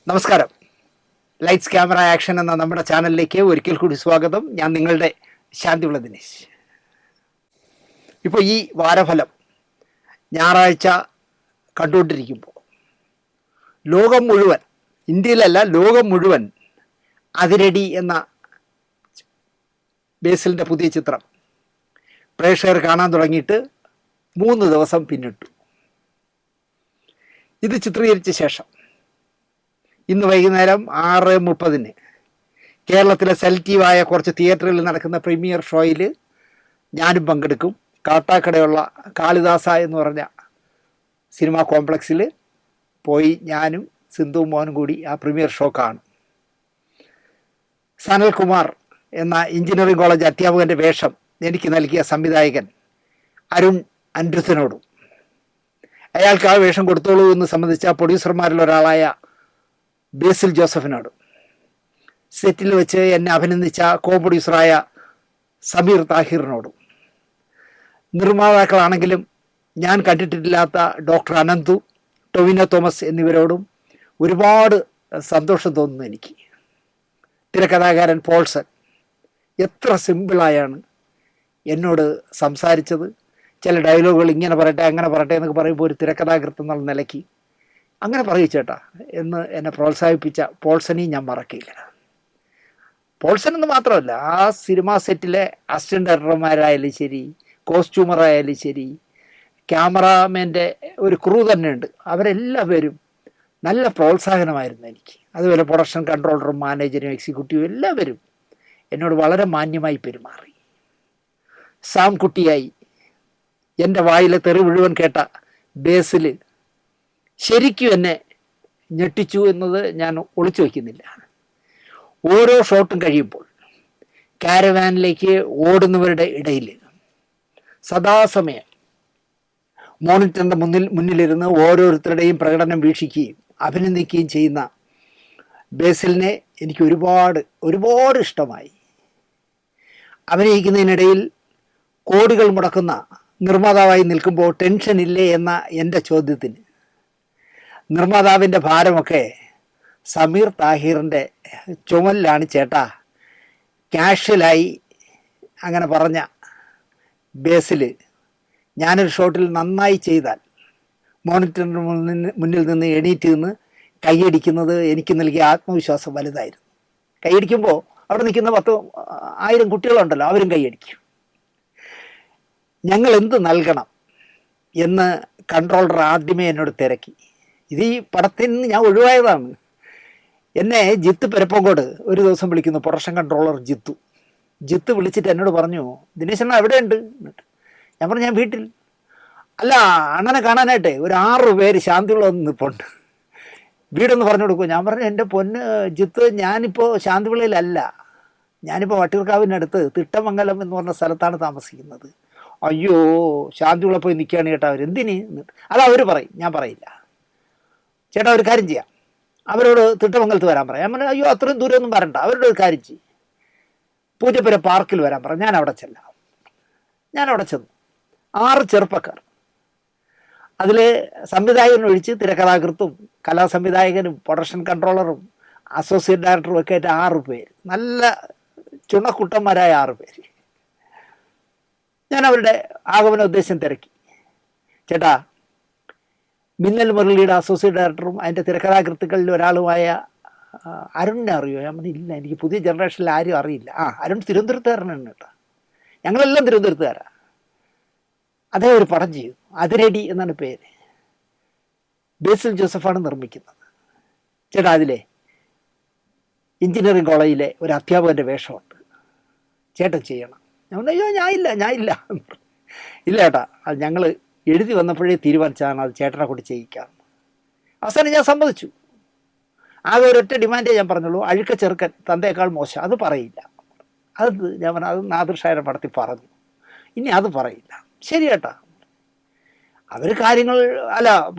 നമസ്കാരം. Lights camera action എന്ന നമ്മുടെ ചാനലിലേക്ക് ഒരിക്കൽ കൂടി സ്വാഗതം. ഞാൻ നിങ്ങളുടെ ശാന്തിവിള ദിനേശ്. ഇപ്പോൾ ഈ വാരഫലം ഞായറാഴ്ച കണ്ടുകൊണ്ടിരിക്കുമ്പോൾ ലോകം മുഴുവൻ, ഇന്ത്യയിലല്ല ലോകം മുഴുവൻ, അതിരടി എന്ന ബേസിലിൻ്റെ പുതിയ ചിത്രം പ്രേക്ഷകർ കാണാൻ തുടങ്ങിയിട്ട് 3 ദിവസം പിന്നിട്ടു. ഇത് ചിത്രീകരിച്ച ശേഷം ഇന്ന് വൈകുന്നേരം 6:30 കേരളത്തിലെ സെലക്റ്റീവായ കുറച്ച് തിയേറ്ററുകളിൽ നടക്കുന്ന പ്രീമിയർ ഷോയിൽ ഞാനും പങ്കെടുക്കും. കാട്ടാക്കടയുള്ള കാളിദാസ എന്ന് പറഞ്ഞ സിനിമാ കോംപ്ലക്സിൽ പോയി ഞാനും സിന്ധു മോഹനും കൂടി ആ പ്രീമിയർ ഷോ കാണും. സനൽകുമാർ എന്ന എഞ്ചിനീയറിംഗ് കോളേജ് അധ്യാപകൻ്റെ വേഷം എനിക്ക് നൽകിയ സംവിധായകൻ അരുൺ അൻഡ്രൂസിനോടും അയാൾക്ക് ആ വേഷം കൊടുത്തോളൂ എന്ന് സംബന്ധിച്ച പ്രൊഡ്യൂസർമാരിൽ ഒരാളായ ബേസിൽ ജോസഫിനോടും സെറ്റിൽ വെച്ച് എന്നെ അഭിനന്ദിച്ച കോ പ്രൊഡ്യൂസറായ സമീർ താഹിറിനോടും നിർമ്മാതാക്കളാണെങ്കിലും ഞാൻ കണ്ടിട്ടില്ലാത്ത ഡോക്ടർ അനന്തു, ടൊവിനോ തോമസ് എന്നിവരോടും ഒരുപാട് സന്തോഷം തോന്നുന്നു എനിക്ക്. തിരക്കഥാകാരൻ പോൾസൺ എത്ര സിമ്പിളായാണ് എന്നോട് സംസാരിച്ചത്. ചില ഡയലോഗുകൾ ഇങ്ങനെ പറയട്ടെ അങ്ങനെ പറയട്ടെ എന്നൊക്കെ പറയുമ്പോൾ ഒരു തിരക്കഥാകൃത്ത് എന്നുള്ള നിലയ്ക്ക് അങ്ങനെ പറയൂ ചേട്ടാ എന്ന് എന്നെ പ്രോത്സാഹിപ്പിച്ച പോൾസനെയും ഞാൻ മറക്കില്ല. പോൾസൺ എന്ന് മാത്രമല്ല, ആ സിനിമാ സെറ്റിലെ അസിസ്റ്റൻ്റ് ഡയറക്ടർമാരായാലും ശരി, കോസ്റ്റ്യൂമറായാലും ശരി, ക്യാമറാമാൻ്റെ ഒരു ക്രൂ തന്നെയുണ്ട്, അവരെല്ലാവരും നല്ല പ്രോത്സാഹനമായിരുന്നു എനിക്ക്. അതുപോലെ പ്രൊഡക്ഷൻ കൺട്രോളറും മാനേജരും എക്സിക്യൂട്ടീവും എല്ലാവരും എന്നോട് വളരെ മാന്യമായി പെരുമാറി. സാം കുട്ടിയായി എൻ്റെ വായിലെ തെറി മുഴുവൻ കേട്ട ബേസിൽ ശരിക്കും എന്നെ ഞെട്ടിച്ചു എന്നത് ഞാൻ ഒളിച്ചു വയ്ക്കുന്നില്ല. ഓരോ ഷോട്ടും കഴിയുമ്പോൾ കാരവാനിലേക്ക് ഓടുന്നവരുടെ ഇടയിൽ സദാസമയം മോണിറ്ററിൻ്റെ മുന്നിലിരുന്ന് ഓരോരുത്തരുടെയും പ്രകടനം വീക്ഷിക്കുകയും അഭിനന്ദിക്കുകയും ചെയ്യുന്ന ബേസിലിനെ എനിക്ക് ഒരുപാട് ഇഷ്ടമായി. അഭിനയിക്കുന്നതിനിടയിൽ കോടികൾ മുടക്കുന്ന നിർമ്മാതാവായി നിൽക്കുമ്പോൾ ടെൻഷൻ ഇല്ലേ എന്ന എൻ്റെ ചോദ്യത്തിന് നിർമ്മാതാവിൻ്റെ ഭാരമൊക്കെ സമീർ താഹിറിൻ്റെ ചുമലിലാണ് ചേട്ടാ, കാഷ്വലായി അങ്ങനെ പറഞ്ഞ ബേസിൽ ഞാനൊരു ഷോട്ടിൽ നന്നായി ചെയ്താൽ മോണിറ്ററിന് മുന്നിൽ നിന്ന് എണീറ്റ് നിന്ന് കൈയടിക്കുന്നത് എനിക്ക് നൽകിയ ആത്മവിശ്വാസം വലുതായിരുന്നു. കൈയടിക്കുമ്പോൾ അവിടെ നിൽക്കുന്ന 10,000 കുട്ടികളുണ്ടല്ലോ, അവരും കൈയടിക്കും. ഞങ്ങൾ എന്ത് നൽകണം എന്ന് കൺട്രോളർ ആദ്യമേ എന്നോട് തിരക്കി. ഇത് ഈ പടത്തിൽ നിന്ന് ഞാൻ ഒഴിവായതാണ്. എന്നെ ജിത്ത് പെരപ്പങ്കോട് ഒരു ദിവസം വിളിക്കുന്നു, പ്രൊഡക്ഷൻ കൺട്രോളർ ജിത്ത് വിളിച്ചിട്ട് എന്നോട് പറഞ്ഞു, ദിനേശണ്ണ എവിടെയുണ്ട്? എന്നിട്ട് ഞാൻ പറഞ്ഞു, ഞാൻ വീട്ടിൽ. അല്ല, അണ്ണനെ കാണാനായിട്ടേ ഒരു 6 പേര് ശാന്തിയുള്ള നിൽപ്പുണ്ട്, വീടൊന്ന് പറഞ്ഞു കൊടുക്കും. ഞാൻ പറഞ്ഞു, എൻ്റെ പൊന്ന് ജിത്ത്, ഞാനിപ്പോൾ ശാന്തിവിളയിലല്ല, ഞാനിപ്പോൾ വട്ടിയൂർക്കാവിനടുത്ത് തിട്ടമംഗലം എന്ന് പറഞ്ഞ സ്ഥലത്താണ് താമസിക്കുന്നത്. അയ്യോ, ശാന്തിവിള പോയി നിൽക്കുകയാണ് ചേട്ടാ അവർ. എന്തിന്? അത് അവർ പറയും, ഞാൻ പറയില്ല. ചേട്ടാ ഒരു കാര്യം ചെയ്യാം, അവരോട് തിട്ടമംഗലത്ത് വരാൻ പറയാം. ഞാൻ പറഞ്ഞു, അയ്യോ അത്രയും ദൂരമൊന്നും വരണ്ട, അവരോട് ഒരു കാര്യം ചെയ്യും, പൂജപ്പുര പാർക്കിൽ വരാൻ പറയാം. ഞാൻ അവിടെ ചെന്നു. 6 ചെറുപ്പക്കാർ, അതിൽ സംവിധായകനൊഴിച്ച് തിരക്കഥാകൃത്തും കലാസംവിധായകനും പ്രൊഡക്ഷൻ കൺട്രോളറും അസോസിയേറ്റ് ഡയറക്ടറും ഒക്കെ ആയിട്ട് 6 പേര്, നല്ല ചുണക്കുട്ടന്മാരായ 6 പേര്. ഞാൻ അവരുടെ ആഗമന ഉദ്ദേശം തിരക്കി. ചേട്ടാ, മിന്നൽ മുരളിയുടെ അസോസിയേറ്റ് ഡയറക്ടറും അതിൻ്റെ തിരക്കഥാകൃത്തുക്കളിൽ ഒരാളുമായ അരുണിനെ അറിയോ? ഞാൻ പറഞ്ഞു, ഇല്ല, എനിക്ക് പുതിയ ജനറേഷനിൽ ആരും അറിയില്ല. അരുൺ തിരുവനന്തപുരത്തുകാരനാണ് കേട്ടോ, ഞങ്ങളെല്ലാം തിരുവനന്തപുരത്തുകാരാണ്. അതേ ഒരു പടം ചെയ്യും, അതിരടി എന്നാണ് പേര്. ബേസിൽ ജോസഫാണ് നിർമ്മിക്കുന്നത്. ചേട്ടാ, അതിലെ എഞ്ചിനീയറിംഗ് കോളേജിലെ ഒരു അധ്യാപകൻ്റെ വേഷമുണ്ട്, ചേട്ടൻ ചെയ്യണം. ഞാൻ പറഞ്ഞു, അയ്യോ ഞാനില്ല. ഇല്ല ചേട്ടാ, അത് ഞങ്ങൾ എഴുതി വന്നപ്പോഴേ തീരുമാനിച്ചതാണ്, അത് ചേട്ടനെ കൊണ്ട് ചെയ്യിക്കാം. അവസാനം ഞാൻ സമ്മതിച്ചു. ആകെ ഒരൊറ്റ ഡിമാൻഡേ ഞാൻ പറഞ്ഞുള്ളൂ, അഴുക്ക ചെറുക്കൻ തന്തയേക്കാൾ മോശം, അത് പറയില്ല. അത് ഞാൻ പറഞ്ഞു, അത് നാദിർഷായുടെ പടത്തിൽ പറഞ്ഞു, ഇനി അത് പറയില്ല. ശരി ചേട്ടാ. അവർ കാര്യങ്ങൾ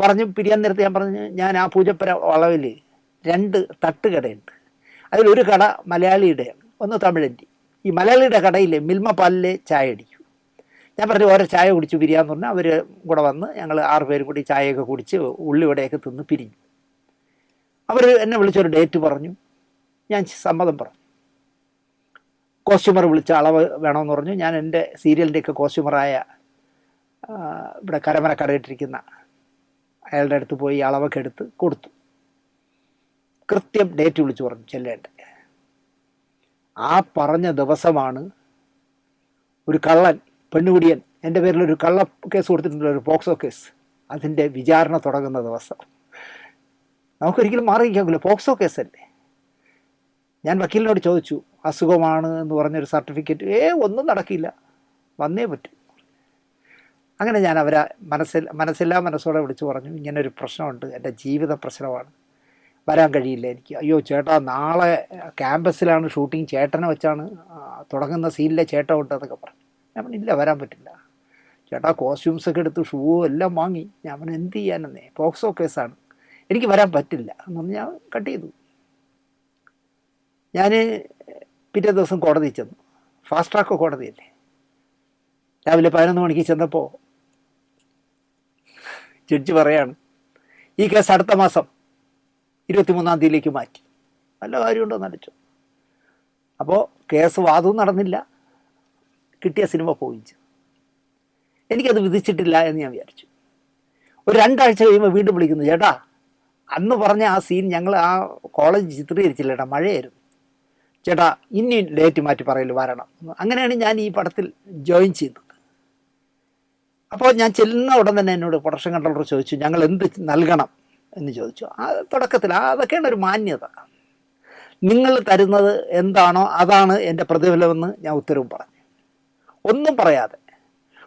പറഞ്ഞ് പിരിയാൻ നേരത്തെ ഞാൻ പറഞ്ഞു, ഞാൻ ആ പൂജപ്പുര വളവിൽ 2 തട്ടുകടയുണ്ട്, അതിലൊരു കട മലയാളിയുടെയാണ്, ഒന്ന് തമിഴൻ്റെ. ഈ മലയാളിയുടെ കടയിൽ മിൽമ പാലിലെ ചായ അടിക്കും. ഞാൻ പറഞ്ഞു, ഓരോ ചായ കുടിച്ച് പിരിയാന്ന് പറഞ്ഞാൽ അവർ കൂടെ വന്ന് ഞങ്ങൾ 6 പേരും കൂടി ചായയൊക്കെ കുടിച്ച് ഉള്ളിവടയൊക്കെ തിന്ന് പിരിഞ്ഞു. അവർ എന്നെ വിളിച്ചൊരു ഡേറ്റ് പറഞ്ഞു. ഞാൻ സമ്മതം പറഞ്ഞു. കോസ്റ്റ്യൂമർ വിളിച്ച അളവ് വേണമെന്ന് പറഞ്ഞു. ഞാൻ എൻ്റെ സീരിയലിൻ്റെയൊക്കെ കോസ്റ്റ്യൂമറായ ഇവിടെ കരമന കടയിട്ടിരിക്കുന്ന അയാളുടെ അടുത്ത് പോയി അളവൊക്കെ എടുത്ത് കൊടുത്തു. കൃത്യം ഡേറ്റ് വിളിച്ചു പറഞ്ഞു ചെല്ലേണ്ടത്. ആ പറഞ്ഞ ദിവസമാണ് ഒരു കള്ളൻ പെണ്ണുപിടിയൻ എൻ്റെ പേരിലൊരു കള്ള കേസ് കൊടുത്തിട്ടുള്ള ഒരു പോക്സോ കേസ്, അതിൻ്റെ വിചാരണ തുടങ്ങുന്ന ദിവസം. നമുക്കൊരിക്കലും മാറിയിരിക്കാമില്ല, പോക്സോ കേസല്ലേ. ഞാൻ വക്കീലിനോട് ചോദിച്ചു, അസുഖമാണ് എന്ന് പറഞ്ഞൊരു സർട്ടിഫിക്കറ്റ്. ഒന്നും നടക്കില്ല, വന്നേ പറ്റൂ. അങ്ങനെ ഞാൻ അവരെ മനസ്സില്ലാ മനസ്സോടെ വിളിച്ചു പറഞ്ഞു, ഇങ്ങനൊരു പ്രശ്നമുണ്ട്, എൻ്റെ ജീവിത പ്രശ്നമാണ്, വരാൻ കഴിയില്ല എനിക്ക്. അയ്യോ ചേട്ടാ, നാളെ ക്യാമ്പസിലാണ് ഷൂട്ടിങ്, ചേട്ടനെ വെച്ചാണ് തുടങ്ങുന്ന സീനിലെ ചേട്ടൻ ഉണ്ട് എന്നൊക്കെ പറഞ്ഞു. ഞാൻ പറഞ്ഞു ഇല്ല, വരാൻ പറ്റില്ല. ചേട്ടാ കോസ്റ്റ്യൂംസൊക്കെ എടുത്ത് ഷൂ എല്ലാം വാങ്ങി. ഞാൻ പറഞ്ഞു എന്ത് ചെയ്യാനെന്നേ, പോക്സോ കേസാണ്, എനിക്ക് വരാൻ പറ്റില്ല എന്ന് പറഞ്ഞ് ഞാൻ കട്ട് ചെയ്തു. ഞാൻ പിറ്റേ ദിവസം കോടതിയിൽ ചെന്നു. ഫാസ്റ്റ് ട്രാക്ക് കോടതിയല്ലേ. രാവിലെ 11 മണിക്ക് ചെന്നപ്പോൾ ജഡ്ജി പറയാണ്, ഈ കേസ് അടുത്ത മാസം 23-ാം തീയതിയിലേക്ക് മാറ്റി. നല്ല കാര്യമുണ്ടോ നടിച്ചു. അപ്പോൾ കേസ് വാദവും നടന്നില്ല, കിട്ടിയ സിനിമ പോവുകയും ചെയ്തു. എനിക്കത് വിധിച്ചിട്ടില്ല എന്ന് ഞാൻ വിചാരിച്ചു. ഒരു 2 ആഴ്ച കഴിയുമ്പോൾ വീണ്ടും വിളിക്കുന്നു, ചേട്ടാ അന്ന് പറഞ്ഞ ആ സീൻ ഞങ്ങൾ ആ കോളേജ് ചിത്രീകരിച്ചില്ല ചേട്ടാ, മഴയായിരുന്നു ചേട്ടാ, ഇനി ഡേറ്റ് മാറ്റി പറയൽ വരണം. അങ്ങനെയാണ് ഞാൻ ഈ പടത്തിൽ ജോയിൻ ചെയ്തത്. അപ്പോൾ ഞാൻ ചെല്ലുന്ന ഉടൻ തന്നെ എന്നോട് പ്രൊഡക്ഷൻ കൺട്രോളർ ചോദിച്ചു, ഞങ്ങൾ എന്ത് നൽകണം എന്ന് ചോദിച്ചു. ആ തുടക്കത്തിൽ അതൊക്കെയാണ് ഒരു മാന്യത. നിങ്ങൾ തരുന്നത് എന്താണോ അതാണ് എൻ്റെ പ്രതിഫലമെന്ന് ഞാൻ ഉത്തരവും പറഞ്ഞു. ഒന്നും പറയാതെ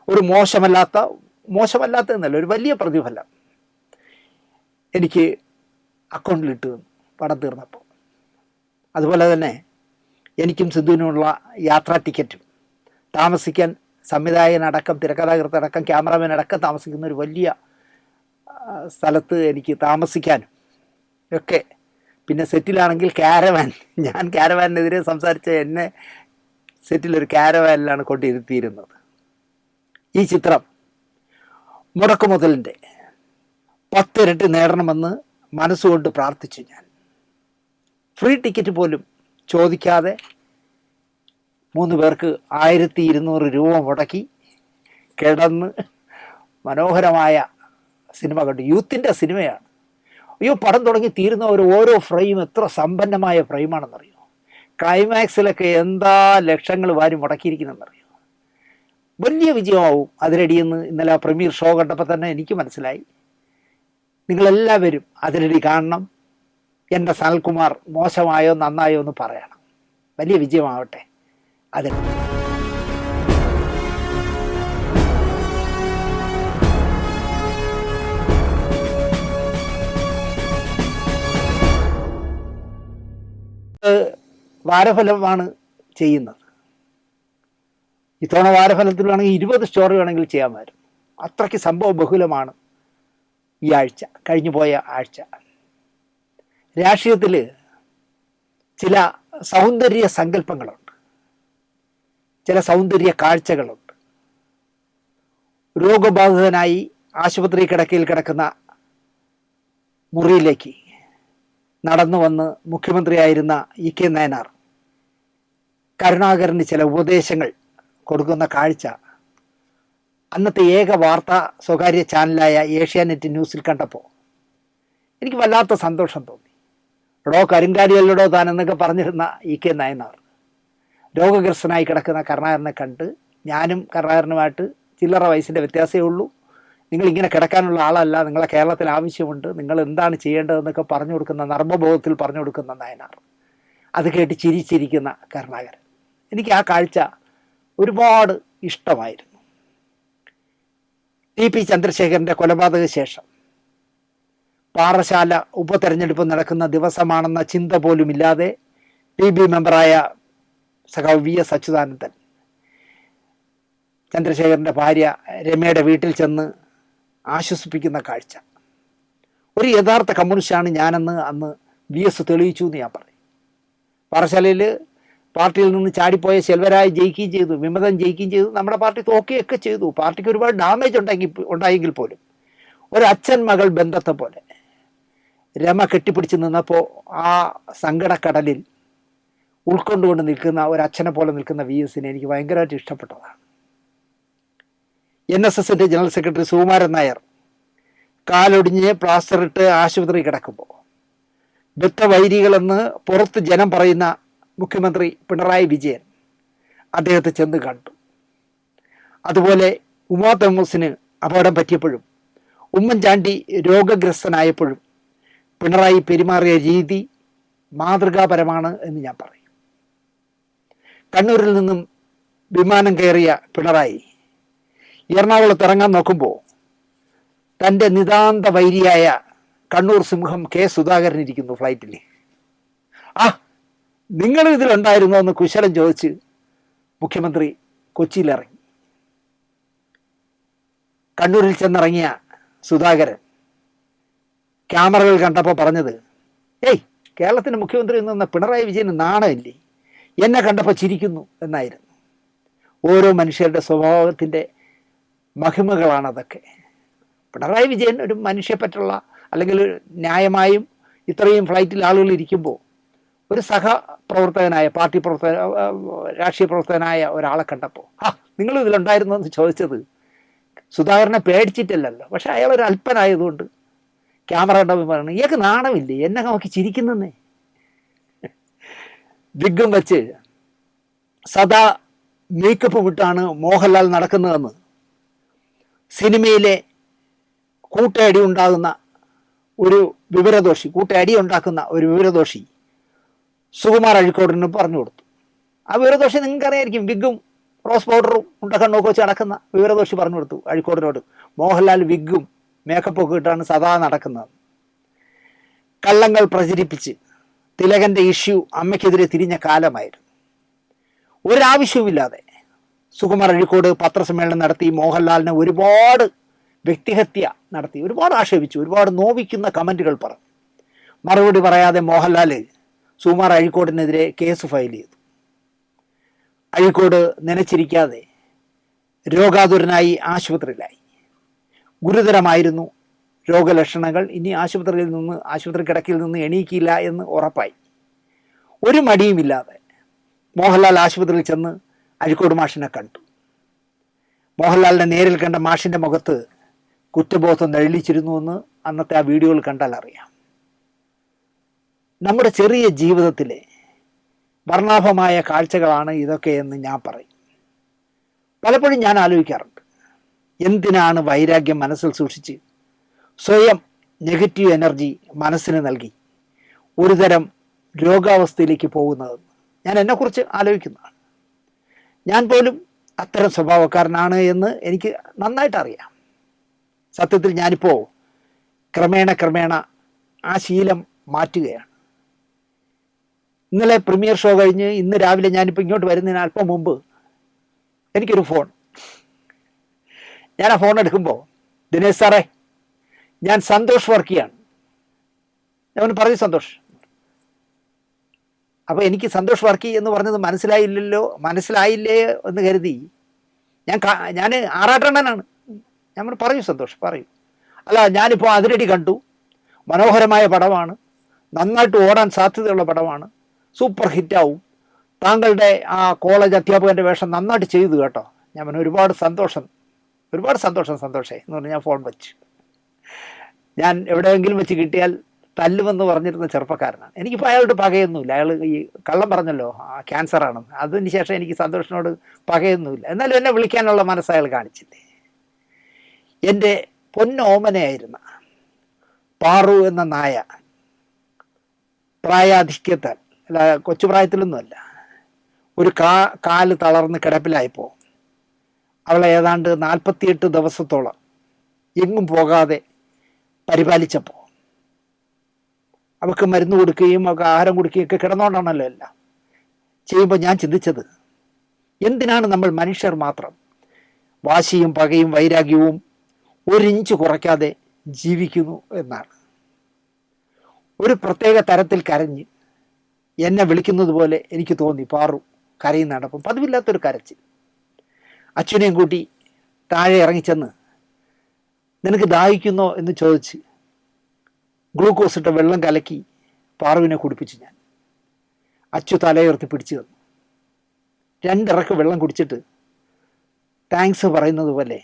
ഒരു മോശമല്ലാത്ത എന്നല്ല, ഒരു വലിയ പ്രതിഫലം എനിക്ക് അക്കൗണ്ടിലിട്ട് തന്നു പടം തീർന്നപ്പോൾ. അതുപോലെ തന്നെ എനിക്കും സിദ്ധുവിനുമുള്ള യാത്രാ ടിക്കറ്റും, താമസിക്കാൻ സംവിധായകനടക്കം തിരക്കഥാകൃത്തടക്കം ക്യാമറാമാനടക്കം താമസിക്കുന്ന ഒരു വലിയ സ്ഥലത്ത് എനിക്ക് താമസിക്കാനും ഒക്കെ. പിന്നെ സെറ്റിലാണെങ്കിൽ ക്യാരവാൻ, ഞാൻ ക്യാരവാനെതിരെ സംസാരിച്ച എന്നെ സെറ്റിലൊരു ക്യാരവാനിലാണ് കൊണ്ടിരുത്തിയിരുന്നത്. ഈ ചിത്രം മുടക്കുമുതലിൻ്റെ 10 ഇരട്ടി നേടണമെന്ന് മനസ്സുകൊണ്ട് പ്രാർത്ഥിച്ചു. ഞാൻ ഫ്രീ ടിക്കറ്റ് പോലും ചോദിക്കാതെ 3 പേർക്ക് 1200 രൂപ മുടക്കി കിടന്ന് മനോഹരമായ സിനിമ കണ്ടു. യൂത്തിൻ്റെ സിനിമയാണ്. അയ്യോ, പടം തുടങ്ങി തീരുന്ന ഓരോ ഫ്രെയിം എത്ര സമ്പന്നമായ ഫ്രെയിമാണെന്നറിയോ. ക്ലൈമാക്സിലൊക്കെ എന്താ ലക്ഷങ്ങൾ വാരി മുടക്കിയിരിക്കുന്നെന്നറിയോ. വലിയ വിജയമാവും അതിരടിയെന്ന് ഇന്നലെ പ്രീമിയർ ഷോ കണ്ടപ്പോൾ തന്നെ എനിക്ക് മനസ്സിലായി. നിങ്ങളെല്ലാവരും അതിരടി കാണണം. എൻ്റെ സനൽകുമാർ മോശമായോ നന്നായോ എന്ന് പറയണം. വലിയ വിജയമാവട്ടെ അതിരടി. വാരഫലമാണ് ചെയ്യുന്നത്. ഇത്തവണ വാരഫലത്തിൽ വേണമെങ്കിൽ 20 സ്റ്റോറി വേണമെങ്കിൽ ചെയ്യാമായിരുന്നു. അത്രയ്ക്ക് സംഭവ ബഹുലമാണ് ഈ ആഴ്ച, കഴിഞ്ഞു പോയ ആഴ്ച. രാഷ്ട്രീയത്തിൽ ചില സൗന്ദര്യ സങ്കല്പങ്ങളുണ്ട്, ചില സൗന്ദര്യ കാഴ്ചകളുണ്ട്. രോഗബാധിതനായി ആശുപത്രി കിടക്കയിൽ കിടക്കുന്ന മുറിയിലേക്ക് നടന്നു വന്ന് മുഖ്യമന്ത്രിയായിരുന്ന ഇ കെ നായനാർ കരുണാകരന് ചില ഉപദേശങ്ങൾ കൊടുക്കുന്ന കാഴ്ച അന്നത്തെ ഏക വാർത്താ സ്വകാര്യ ചാനലായ ഏഷ്യാനെറ്റ് ന്യൂസിൽ കണ്ടപ്പോൾ എനിക്ക് വല്ലാത്ത സന്തോഷം തോന്നി. എടോ കരിങ്കാരിയല്ലടോ താൻ എന്നൊക്കെ പറഞ്ഞിരുന്ന ഇ കെ നായനാർ രോഗഗ്രസ്തനായി കിടക്കുന്ന കരുണാകരനെ കണ്ട്, ഞാനും കരുണാകരനുമായിട്ട് ചില്ലറ വയസ്സിൻ്റെ വ്യത്യാസമേ ഉള്ളൂ, നിങ്ങളിങ്ങനെ കിടക്കാനുള്ള ആളല്ല, നിങ്ങളെ കേരളത്തിൽ ആവശ്യമുണ്ട്, നിങ്ങൾ എന്താണ് ചെയ്യേണ്ടതെന്നൊക്കെ പറഞ്ഞു കൊടുക്കുന്ന, നർമ്മബോധത്തിൽ പറഞ്ഞു കൊടുക്കുന്ന നായനാർ. അത് കേട്ട് ചിരിച്ചിരിക്കുന്ന കരുണാകരൻ. എനിക്ക് ആ കാഴ്ച ഒരുപാട് ഇഷ്ടമായിരുന്നു. ടി പി ചന്ദ്രശേഖരൻ്റെ കൊലപാതക ശേഷം പാറശാല ഉപതെരഞ്ഞെടുപ്പ് നടക്കുന്ന ദിവസമാണെന്ന ചിന്ത പോലുമില്ലാതെ PB മെമ്പറായ സഖാവ് VS അച്യുതാനന്ദൻ ചന്ദ്രശേഖരൻ്റെ ഭാര്യ രമയുടെ വീട്ടിൽ ചെന്ന് ആശ്വസിപ്പിക്കുന്ന കാഴ്ച. ഒരു യഥാർത്ഥ കമ്മ്യൂണിസ്റ്റാണ് ഞാനെന്ന് അന്ന് VS തെളിയിച്ചു എന്ന് ഞാൻ പറയും. പാറശാലയിൽ പാർട്ടിയിൽ നിന്ന് ചാടിപ്പോയ ശെൽവരായി ജയിക്കുകയും ചെയ്തു, വിമതൻ ജയിക്കുകയും ചെയ്തു, നമ്മുടെ പാർട്ടി തോക്കുകയൊക്കെ ചെയ്തു. പാർട്ടിക്ക് ഒരുപാട് ഡാമേജ് ഉണ്ടായെങ്കിൽ പോലും ഒരു അച്ഛൻ മകൾ ബന്ധത്തെ പോലെ രമ കെട്ടിപ്പിടിച്ച് നിന്നപ്പോൾ ആ സങ്കടക്കടലിൽ ഉൾക്കൊണ്ടുകൊണ്ട് നിൽക്കുന്ന ഒരു അച്ഛനെ പോലെ നിൽക്കുന്ന VS-നെ എനിക്ക് ഭയങ്കരമായിട്ട് ഇഷ്ടപ്പെട്ടതാണ്. NSSൻ്റെ ജനറൽ സെക്രട്ടറി സുകുമാരൻ നായർ കാലൊടിഞ്ഞ് പ്ലാസ്റ്ററിട്ട് ആശുപത്രി കിടക്കുമ്പോൾ ബദ്ധവൈരികളെന്ന് പുറത്ത് ജനം പറയുന്ന മുഖ്യമന്ത്രി പിണറായി വിജയൻ അദ്ദേഹത്തെ ചെന്ന് കണ്ടു. അതുപോലെ ഉമാ തോമസിന് അപകടം പറ്റിയപ്പോഴും ഉമ്മൻചാണ്ടി രോഗഗ്രസ്തനായപ്പോഴും പിണറായി പെരുമാറിയ രീതി മാതൃകാപരമാണ് എന്ന് ഞാൻ പറയും. കണ്ണൂരിൽ നിന്നും വിമാനം കയറിയ പിണറായി എറണാകുളത്ത് ഇറങ്ങാൻ നോക്കുമ്പോൾ തൻ്റെ നിതാന്ത വൈരിയായ കണ്ണൂർ സിംഹം K. സുധാകരൻ ഇരിക്കുന്നു ഫ്ലൈറ്റിൽ. നിങ്ങൾ ഇതിലുണ്ടായിരുന്നോ എന്ന് കുശലം ചോദിച്ച് മുഖ്യമന്ത്രി കൊച്ചിയിലിറങ്ങി. കണ്ണൂരിൽ ചെന്നിറങ്ങിയ സുധാകരൻ ക്യാമറകൾ കണ്ടപ്പോൾ പറഞ്ഞത്, കേരളത്തിൻ്റെ മുഖ്യമന്ത്രി എന്ന പിണറായി വിജയന് നാണമില്ലേ, എന്നെ കണ്ടപ്പോൾ ചിരിക്കുന്നു എന്നായിരുന്നു. ഓരോ മനുഷ്യരുടെ സ്വഭാവത്തിൻ്റെ മഹിമകളാണ് അതൊക്കെ. പിണറായി വിജയൻ ഒരു മനുഷ്യപ്പറ്റുള്ള, അല്ലെങ്കിൽ ന്യായമായും ഇത്രയും ഫ്ലൈറ്റിൽ ആളുകൾ ഇരിക്കുമ്പോൾ ഒരു സഹപ്രവർത്തകനായ പാർട്ടി രാഷ്ട്രീയ പ്രവർത്തകനായ ഒരാളെ കണ്ടപ്പോൾ നിങ്ങൾ ഇതിലുണ്ടായിരുന്നു എന്ന് ചോദിച്ചത് സുധാകരനെ പേടിച്ചിട്ടില്ലല്ലോ, പക്ഷെ അയാളൊരു അല്പനായതുകൊണ്ട് ക്യാമറ കണ്ടപ്പോൾ പറഞ്ഞു, ഇയാൾക്ക് നാണമില്ലേ, എന്നെ നോക്കി ചിരിക്കുന്നേ. വിഗും വെച്ച് സദാ മേക്കപ്പ് വിട്ടാണ് മോഹൻലാൽ നടക്കുന്നതെന്ന് സിനിമയിലെ കൂട്ടയടി ഉണ്ടാകുന്ന ഒരു വിവരദോഷി, കൂട്ടയടി ഉണ്ടാക്കുന്ന ഒരു വിവരദോഷി സുകുമാർ അഴീക്കോടിന് പറഞ്ഞു കൊടുത്തു. ആ വിവരദോഷി നിങ്ങൾക്കറിയായിരിക്കും, വിഗും റോസ് പൗഡറും ഉണ്ടക്കണ്ണൊക്കെ വെച്ച് നടക്കുന്ന വിവരദോഷി പറഞ്ഞു കൊടുത്തു അഴീക്കോടിനോട്, മോഹൻലാൽ വിഗും മേക്കപ്പൊക്കെ ഇട്ടാണ് സദാ നടക്കുന്നത്. കള്ളങ്ങൾ പ്രചരിപ്പിച്ച് തിലകൻ്റെ ഇഷ്യൂ അമ്മയ്ക്കെതിരെ തിരിഞ്ഞ കാലമായിരുന്നു. ഒരാവശ്യവുമില്ലാതെ സുകുമാർ അഴീക്കോട് പത്രസമ്മേളനം നടത്തി മോഹൻലാലിനെ ഒരുപാട് വ്യക്തിഹത്യ നടത്തി, ഒരുപാട് ആക്ഷേപിച്ചു, ഒരുപാട് നോവിക്കുന്ന കമൻറ്റുകൾ പറഞ്ഞു. മറുപടി പറയാതെ മോഹൻലാൽ സുകുമാർ അഴീക്കോടിനെതിരെ കേസ് ഫയൽ ചെയ്തു. അഴീക്കോട് നനച്ചിരിക്കാതെ രോഗാതുരനായി ആശുപത്രിയിലായി. ഗുരുതരമായിരുന്നു രോഗലക്ഷണങ്ങൾ. ഇനി ആശുപത്രി കിടക്കയിൽ നിന്ന് എണീക്കില്ല എന്ന് ഉറപ്പായി. ഒരു മടിയുമില്ലാതെ മോഹൻലാൽ ആശുപത്രിയിൽ ചെന്ന് അഴീക്കോട് മാഷിനെ കണ്ടു. മോഹൻലാലിനെ നേരിൽ കണ്ട മാഷിൻ്റെ മുഖത്ത് കുറ്റബോധം നെളിച്ചിരുന്നുവെന്ന് അന്നത്തെ ആ വീഡിയോയിൽ കണ്ടാൽ അറിയാം. നമ്മുടെ ചെറിയ ജീവിതത്തിലെ വർണ്ണാഭമായ കാഴ്ചകളാണ് ഇതൊക്കെയെന്ന് ഞാൻ പറയും. പലപ്പോഴും ഞാൻ ആലോചിക്കാറുണ്ട്, എന്തിനാണ് വൈരാഗ്യം മനസ്സിൽ സൂക്ഷിച്ച് സ്വയം നെഗറ്റീവ് എനർജി മനസ്സിന് നൽകി ഒരുതരം രോഗാവസ്ഥയിലേക്ക് പോകുന്നതെന്ന് ഞാൻ എന്നെക്കുറിച്ച് ആലോചിക്കുന്നതാണ്. ഞാൻ പോലും അത്തരം സ്വഭാവക്കാരനാണ് എന്ന് എനിക്ക് നന്നായിട്ട് അറിയാം. സത്യത്തിൽ ഞാനിപ്പോൾ ക്രമേണ ആ ശീലം മാറ്റുകയാണ്. ഇന്നലെ പ്രീമിയർ ഷോ കഴിഞ്ഞ് ഇന്ന് രാവിലെ ഞാനിപ്പോൾ ഇങ്ങോട്ട് വരുന്നതിന് അല്പം മുമ്പ് എനിക്കൊരു ഫോൺ. ഞാൻ ആ ഫോൺ എടുക്കുമ്പോൾ, ദിനേശ് സാറേ, ഞാൻ സന്തോഷ് വർക്കിയാണ്. ഞാൻ പറഞ്ഞു, സന്തോഷ്. അപ്പോൾ എനിക്ക് സന്തോഷ് വർക്കി എന്ന് പറഞ്ഞത് മനസ്സിലായില്ലേ എന്ന് കരുതി ഞാൻ ആറാട്ടണ്ണനാണ്. ഞാൻ പറയൂ സന്തോഷ്, പറയൂ. അല്ല, ഞാനിപ്പോൾ അതിരടി കണ്ടു, മനോഹരമായ പടമാണ്, നന്നായിട്ട് ഓടാൻ സാധ്യതയുള്ള പടമാണ്, സൂപ്പർ ഹിറ്റാവും, താങ്കളുടെ ആ കോളേജ് അധ്യാപകൻ്റെ വേഷം നന്നായിട്ട് ചെയ്തു കേട്ടോ. ഞാൻ പറഞ്ഞു, ഒരുപാട് സന്തോഷം സന്തോഷേ എന്ന് പറഞ്ഞ് ഞാൻ ഫോൺ വെച്ചു. ഞാൻ എവിടെയെങ്കിലും വെച്ച് കിട്ടിയാൽ തല്ലുമെന്ന് പറഞ്ഞിരുന്ന ചെറുപ്പക്കാരനാണ്. എനിക്കിപ്പോൾ അയാളുടെ പകയൊന്നുമില്ല. അയാൾ ഈ കള്ളം പറഞ്ഞല്ലോ ക്യാൻസറാണെന്ന്, അതിന് ശേഷം എനിക്ക് സന്തോഷിനോട് പകയൊന്നുമില്ല. എന്നാലും എന്നെ വിളിക്കാനുള്ള മനസ്സ് അയാൾ കാണിച്ചില്ലേ. എൻ്റെ പൊന്നോമനയായിരുന്ന പാറു എന്ന നായ പ്രായാധിക്യത്താൽ, അല്ല കൊച്ചു പ്രായത്തിലൊന്നുമല്ല, ഒരു കാല് തളർന്ന് കിടപ്പിലായപ്പോൾ അവളെ ഏതാണ്ട് 48 ദിവസത്തോളം എങ്ങും പോകാതെ പരിപാലിച്ചപ്പോൾ അവൾക്ക് മരുന്ന് കൊടുക്കുകയും അവൾക്ക് ആഹാരം കൊടുക്കുകയും ഒക്കെ കിടന്നുകൊണ്ടാണല്ലോ എല്ലാം ചെയ്യുമ്പോൾ ഞാൻ ചിന്തിച്ചത്, എന്തിനാണ് നമ്മൾ മനുഷ്യർ മാത്രം വാശിയും പകയും വൈരാഗ്യവും 1 ഇഞ്ച് കുറയ്ക്കാതെ ജീവിക്കുന്നു എന്നാണ്. ഒരു പ്രത്യേക തരത്തിൽ കരഞ്ഞ് എന്നെ വിളിക്കുന്നത് പോലെ എനിക്ക് തോന്നി പാറു കരയുന്നതപ്പം. പതിവില്ലാത്തൊരു കരച്ചിൽ. അച്ഛനെയും കൂട്ടി താഴെ ഇറങ്ങിച്ചെന്ന് നിനക്ക് ദാഹിക്കുന്നോ എന്ന് ചോദിച്ച് ഗ്ലൂക്കോസ് ഇട്ട വെള്ളം കലക്കി പാറുവിനെ കുടിപ്പിച്ചു ഞാൻ. അച്ചു തലയുയർത്തി പിടിച്ചു തന്നു. 2 ഇറക്ക് വെള്ളം കുടിച്ചിട്ട് താങ്ക്സ് പറയുന്നത് പോലെ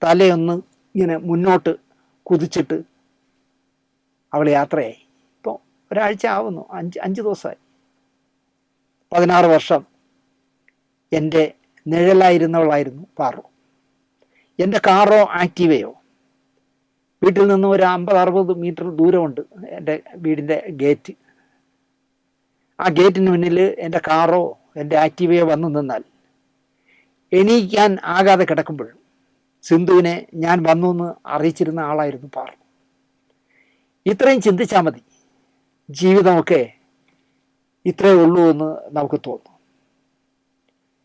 തലയൊന്ന് ഇങ്ങനെ മുന്നോട്ട് കുതിച്ചിട്ട് അവൾ യാത്രയായി. ഇപ്പോൾ ഒരാഴ്ച ആവുന്നു, 5 ദിവസമായി. 16 വർഷം എൻ്റെ നിഴലായിരുന്നവളായിരുന്നു പാറു. എൻ്റെ കാറോ ആക്റ്റീവയോ, വീട്ടിൽ നിന്ന് ഒരു 50-60 മീറ്റർ ദൂരമുണ്ട് എൻ്റെ വീടിൻ്റെ ഗേറ്റ്. ആ ഗേറ്റിന് മുന്നിൽ എൻ്റെ കാറോ എൻ്റെ ആക്റ്റീവയോ വന്നു നിന്നാൽ എണീക്കാൻ ആകാതെ കിടക്കുമ്പോഴും സിന്ധുവിനെ ഞാൻ വന്നു എന്ന് അറിയിച്ചിരുന്ന ആളായിരുന്നു പാറു. ഇത്രയും ചിന്തിച്ചാൽ മതി, ജീവിതമൊക്കെ ഇത്രയേ ഉള്ളൂ എന്ന് നമുക്ക് തോന്നും.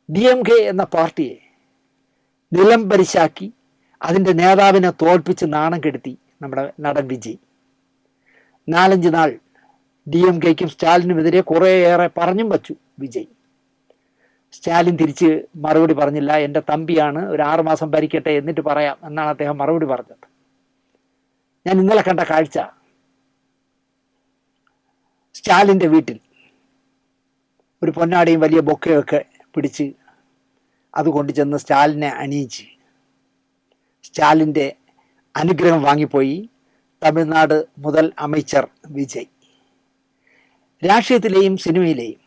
DMK എന്ന പാർട്ടിയെ നിലം പരിശാക്കി അതിൻ്റെ നേതാവിനെ തോൽപ്പിച്ച് നാണം കെടുത്തി നമ്മുടെ നടൻ വിജയ്. 4-5 നാൾ DMKയ്ക്കും സ്റ്റാലിനുമെതിരെ കുറേയേറെ പറഞ്ഞും വച്ചു വിജയ്. സ്റ്റാലിൻ തിരിച്ച് മറുപടി പറഞ്ഞില്ല. എൻ്റെ തമ്പിയാണ്, ഒരു 6 മാസം ഭരിക്കട്ടെ എന്നിട്ട് പറയാം എന്നാണ് അദ്ദേഹം മറുപടി പറഞ്ഞത്. ഞാൻ ഇന്നലെ കണ്ട കാഴ്ച, സ്റ്റാലിൻ്റെ വീട്ടിൽ ഒരു പൊന്നാടിയും വലിയ ബൊക്കയൊക്കെ പിടിച്ച് അത് കൊണ്ടു ചെന്ന് സ്റ്റാലിനെ അണിയിച്ച് സ്റ്റാലിൻ്റെ അനുഗ്രഹം വാങ്ങിപ്പോയി തമിഴ്നാട് മുതൽ அமைச்சர் വിജയ്. രാഷ്ട്രീയത്തിലെയും സിനിമയിലെയും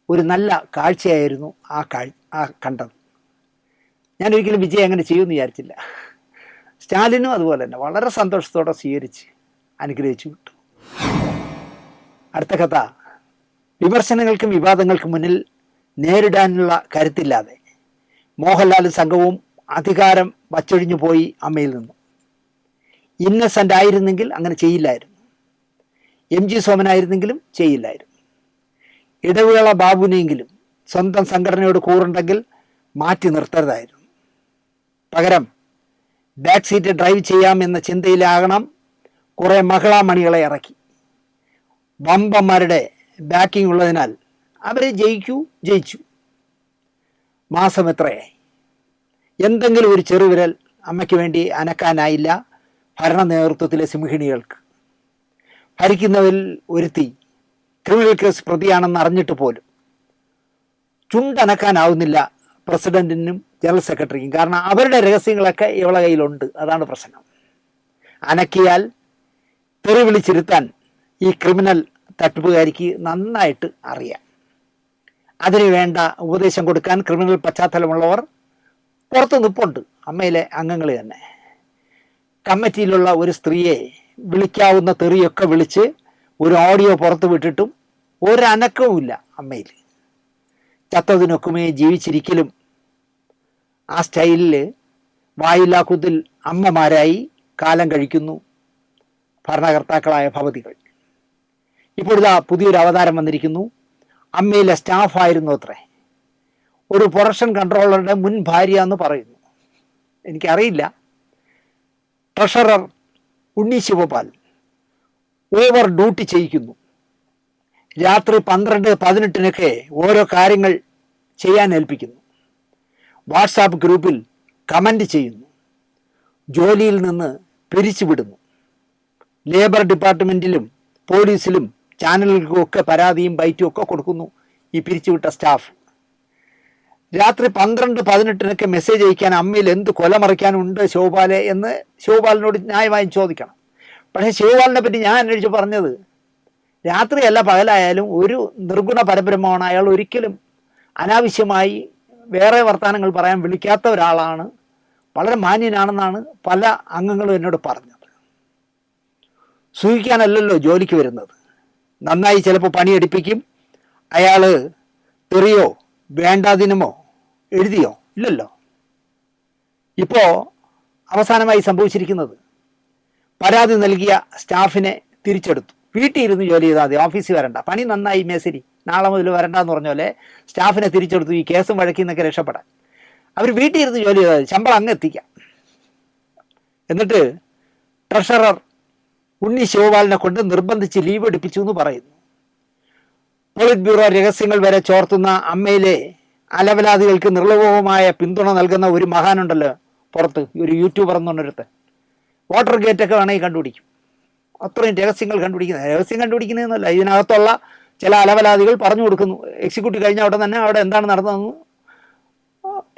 ഒരു നല്ല കാഴ്ചയായിരുന്നു ആ കണ്ടത്. ഞാൻ ഒരിക്കലും വിജയ് അങ്ങനെ ചെയ്യുമെന്ന് വിചാരിച്ചില്ല. സ്റ്റാലിനും അതുപോലെ തന്നെ വളരെ സന്തോഷത്തോടെ സ്വീകരിച്ച് അനുഗ്രഹിച്ചു വിട്ടു. അടുത്ത കഥ, വിമർശനങ്ങൾക്കും വിവാദങ്ങൾക്കും മുന്നിൽ നേരിടാനുള്ള കരുത്തില്ലാതെ മോഹൻലാലും സംഘവും അധികാരം വച്ചൊഴിഞ്ഞു പോയി അമ്മയിൽ നിന്നും. ഇന്നസെൻ്റ് ആയിരുന്നെങ്കിൽ അങ്ങനെ ചെയ്യില്ലായിരുന്നു. MG സോമനായിരുന്നെങ്കിലും ചെയ്യില്ലായിരുന്നു. ഇടവേള ബാബുവിനെങ്കിലും സ്വന്തം സംഘടനയോട് കൂറുണ്ടെങ്കിൽ മാറ്റി നിർത്തരുതായിരുന്നു. പകരം ബാക്ക് സീറ്റ് ഡ്രൈവ് ചെയ്യാമെന്ന ചിന്തയിലാകണം കുറേ മഹിളാമണികളെ ഇറക്കി. വമ്പന്മാരുടെ ബാക്കിംഗ് ഉള്ളതിനാൽ അവരെ ജയിച്ചു. മാസം എത്രയായി? എന്തെങ്കിലും ഒരു ചെറുവിരൽ അമ്മയ്ക്ക് വേണ്ടി അനക്കാനായില്ല ഭരണ നേതൃത്വത്തിലെ സിംഹിണികൾക്ക്. ഭരിക്കുന്നവരിൽ ഒരുത്തി ക്രിമിനൽ കേസ് പ്രതിയാണെന്ന് അറിഞ്ഞിട്ട് പോലും ചുണ്ടനക്കാനാവുന്നില്ല പ്രസിഡന്റിനും ജനറൽ സെക്രട്ടറിക്കും. കാരണം അവരുടെ രഹസ്യങ്ങളൊക്കെ ഇവളെ കയ്യിലുണ്ട്. അതാണ് പ്രശ്നം. അനക്കിയാൽ തെറി വിളിച്ചിരുത്താൻ ഈ ക്രിമിനൽ തട്ടിപ്പുകാരിക്ക് നന്നായിട്ട് അറിയാം. അതിന് വേണ്ട ഉപദേശം കൊടുക്കാൻ ക്രിമിനൽ പശ്ചാത്തലമുള്ളവർ പുറത്ത് നിൽപ്പുണ്ട്, അമ്മയിലെ അംഗങ്ങൾ തന്നെ. കമ്മിറ്റിയിലുള്ള ഒരു സ്ത്രീയെ വിളിക്കാവുന്ന തെറിയൊക്കെ വിളിച്ച് ഒരു ഓഡിയോ പുറത്ത് വിട്ടിട്ടും ഒരനക്കവുമില്ല അമ്മയിൽ. ചത്തതിനൊക്കുമേ ജീവിച്ചിരിക്കലും ആ സ്റ്റൈലിൽ വായില്ലാക്കുത്തിൽ അമ്മമാരായി കാലം കഴിക്കുന്നു ഭരണകർത്താക്കളായ ഭവതികൾ. ഇപ്പോഴിതാ പുതിയൊരു അവതാരം വന്നിരിക്കുന്നു. അമ്മയിലെ സ്റ്റാഫായിരുന്നു അത്രേ, ഒരു പ്രൊഡക്ഷൻ കൺട്രോളറുടെ മുൻ ഭാര്യ എന്ന് പറയുന്നു. എനിക്കറിയില്ല. ട്രഷറർ ഉണ്ണി ശിവപാൽ ഓവർ ഡ്യൂട്ടി ചെയ്യിക്കുന്നു. രാത്രി 12-18 ഓരോ കാര്യങ്ങൾ ചെയ്യാൻ ഏൽപ്പിക്കുന്നു. വാട്സാപ്പ് ഗ്രൂപ്പിൽ കമൻ്റ് ചെയ്യുന്നു. ജോലിയിൽ നിന്ന് പിരിച്ചുവിടുന്നു. ലേബർ ഡിപ്പാർട്ട്മെൻറ്റിലും പോലീസിലും ചാനലുകൾക്കുമൊക്കെ പരാതിയും ബൈറ്റും ഒക്കെ കൊടുക്കുന്നു ഈ പിരിച്ചുവിട്ട സ്റ്റാഫ്. രാത്രി 12-18 മെസ്സേജ് അയക്കാൻ അമ്മയിൽ എന്ത് കൊലമറിക്കാനുണ്ട് ശിവപാലെ എന്ന് ശിവപാലിനോട് ന്യായമായും ചോദിക്കണം. പക്ഷേ ശിവപാലിനെ പറ്റി ഞാൻ അന്വേഷിച്ച് പറഞ്ഞത്, രാത്രിയല്ല പകലായാലും ഒരു നിർഗുണ പരബ്രഹ്മമാണ് അയാൾ. ഒരിക്കലും അനാവശ്യമായി വേറെ വർത്തമാനങ്ങൾ പറയാൻ വിളിക്കാത്ത ഒരാളാണ്. വളരെ മാന്യനാണെന്നാണ് പല അംഗങ്ങളും എന്നോട് പറഞ്ഞത്. സൂഹിക്കാനല്ലല്ലോ ജോലിക്ക് വരുന്നത്. നന്നായി ചിലപ്പോൾ പണിയെടുപ്പിക്കും. അയാൾ തെറിയോ വേണ്ടാതിനുമോ എഴുതിയോ? ഇല്ലല്ലോ. ഇപ്പോൾ അവസാനമായി സംഭവിച്ചിരിക്കുന്നത്, പരാതി നൽകിയ സ്റ്റാഫിനെ തിരിച്ചെടുത്തു. വീട്ടിൽ ഇരുന്ന് ജോലി ചെയ്താൽ മതി, ഓഫീസിൽ വരണ്ട, പണി നന്നായി മേശരി, നാളെ മുതൽ വരണ്ടെന്ന് പറഞ്ഞ പോലെ സ്റ്റാഫിനെ തിരിച്ചെടുത്തു. ഈ കേസും വഴക്കിൽ നിന്നൊക്കെ രക്ഷപ്പെടാൻ അവർ വീട്ടിൽ ഇരുന്ന് ജോലി ചെയ്താൽ മതി, ശമ്പളം അങ്ങ് എത്തിക്കാം. എന്നിട്ട് ട്രഷറർ ഉണ്ണി ശിവപാലിനെ കൊണ്ട് നിർബന്ധിച്ച് ലീവ് എടുപ്പിച്ചു എന്ന് പറയുന്നു. പോളിറ്റ് ബ്യൂറോ രഹസ്യങ്ങൾ വരെ ചോർത്തുന്ന അമ്മയിലെ അലവലാദികൾക്ക് നിർലോഭമായ പിന്തുണ നൽകുന്ന ഒരു മഹാനുണ്ടല്ലോ പുറത്ത്, ഒരു യൂട്യൂബർ എന്ന് പറഞ്ഞൊരുത്ത്. വാട്ടർ ഗേറ്റൊക്കെ വേണമെങ്കിൽ കണ്ടുപിടിക്കും. അത്രയും രഹസ്യം കണ്ടുപിടിക്കുന്നതെന്നല്ല, ഇതിനകത്തുള്ള ചില അലവലാദികൾ പറഞ്ഞു കൊടുക്കുന്നു. എക്സിക്യൂട്ടീവ് കഴിഞ്ഞ അവിടെ തന്നെ അവിടെ എന്താണ് നടന്നതെന്ന്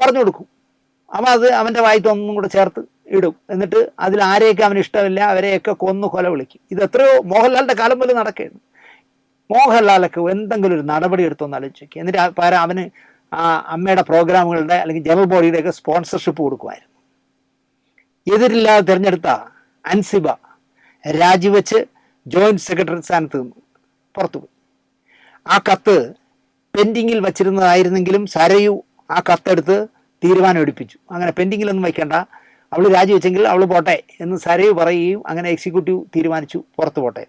പറഞ്ഞു കൊടുക്കും. അവൻ അത് അവൻ്റെ വായിത്തൊന്നും കൂടെ ചേർത്ത് ഇടും. എന്നിട്ട് അതിൽ ആരെയൊക്കെ അവന് ഇഷ്ടമില്ല അവരെയൊക്കെ കൊന്നു കൊല വിളിക്കും. ഇത് എത്രയോ മോഹൻലാലിൻ്റെ കാലം പോലും നടക്കുകയാണ്. മോഹൻലാലൊക്കെ എന്തെങ്കിലും ഒരു നടപടി എടുത്തൊന്ന് ആലോചിക്കുക. എന്നിട്ട് പകരം അവന് ആ അമ്മയുടെ പ്രോഗ്രാമുകളുടെ അല്ലെങ്കിൽ ജനറൽ ബോഡിയുടെയൊക്കെ സ്പോൺസർഷിപ്പ് കൊടുക്കുമായിരുന്നു. എതിരില്ലാതെ തിരഞ്ഞെടുത്ത അൻസിബ രാജിവെച്ച് ജോയിന്റ് സെക്രട്ടറി സ്ഥാനത്ത് നിന്ന് പുറത്തുപോയി. ആ കത്ത് പെൻഡിങ്ങിൽ വച്ചിരുന്നതായിരുന്നെങ്കിലും സരയു ആ കത്തെടുത്ത് തീരുമാനം എടുപ്പിച്ചു. അങ്ങനെ പെൻഡിങ്ങിലൊന്നും വയ്ക്കേണ്ട, അവൾ രാജിവെച്ചെങ്കിൽ അവൾ പോട്ടെ എന്ന് സരയു പറയുകയും അങ്ങനെ എക്സിക്യൂട്ടീവ് തീരുമാനിച്ചു പുറത്തു പോട്ടെ.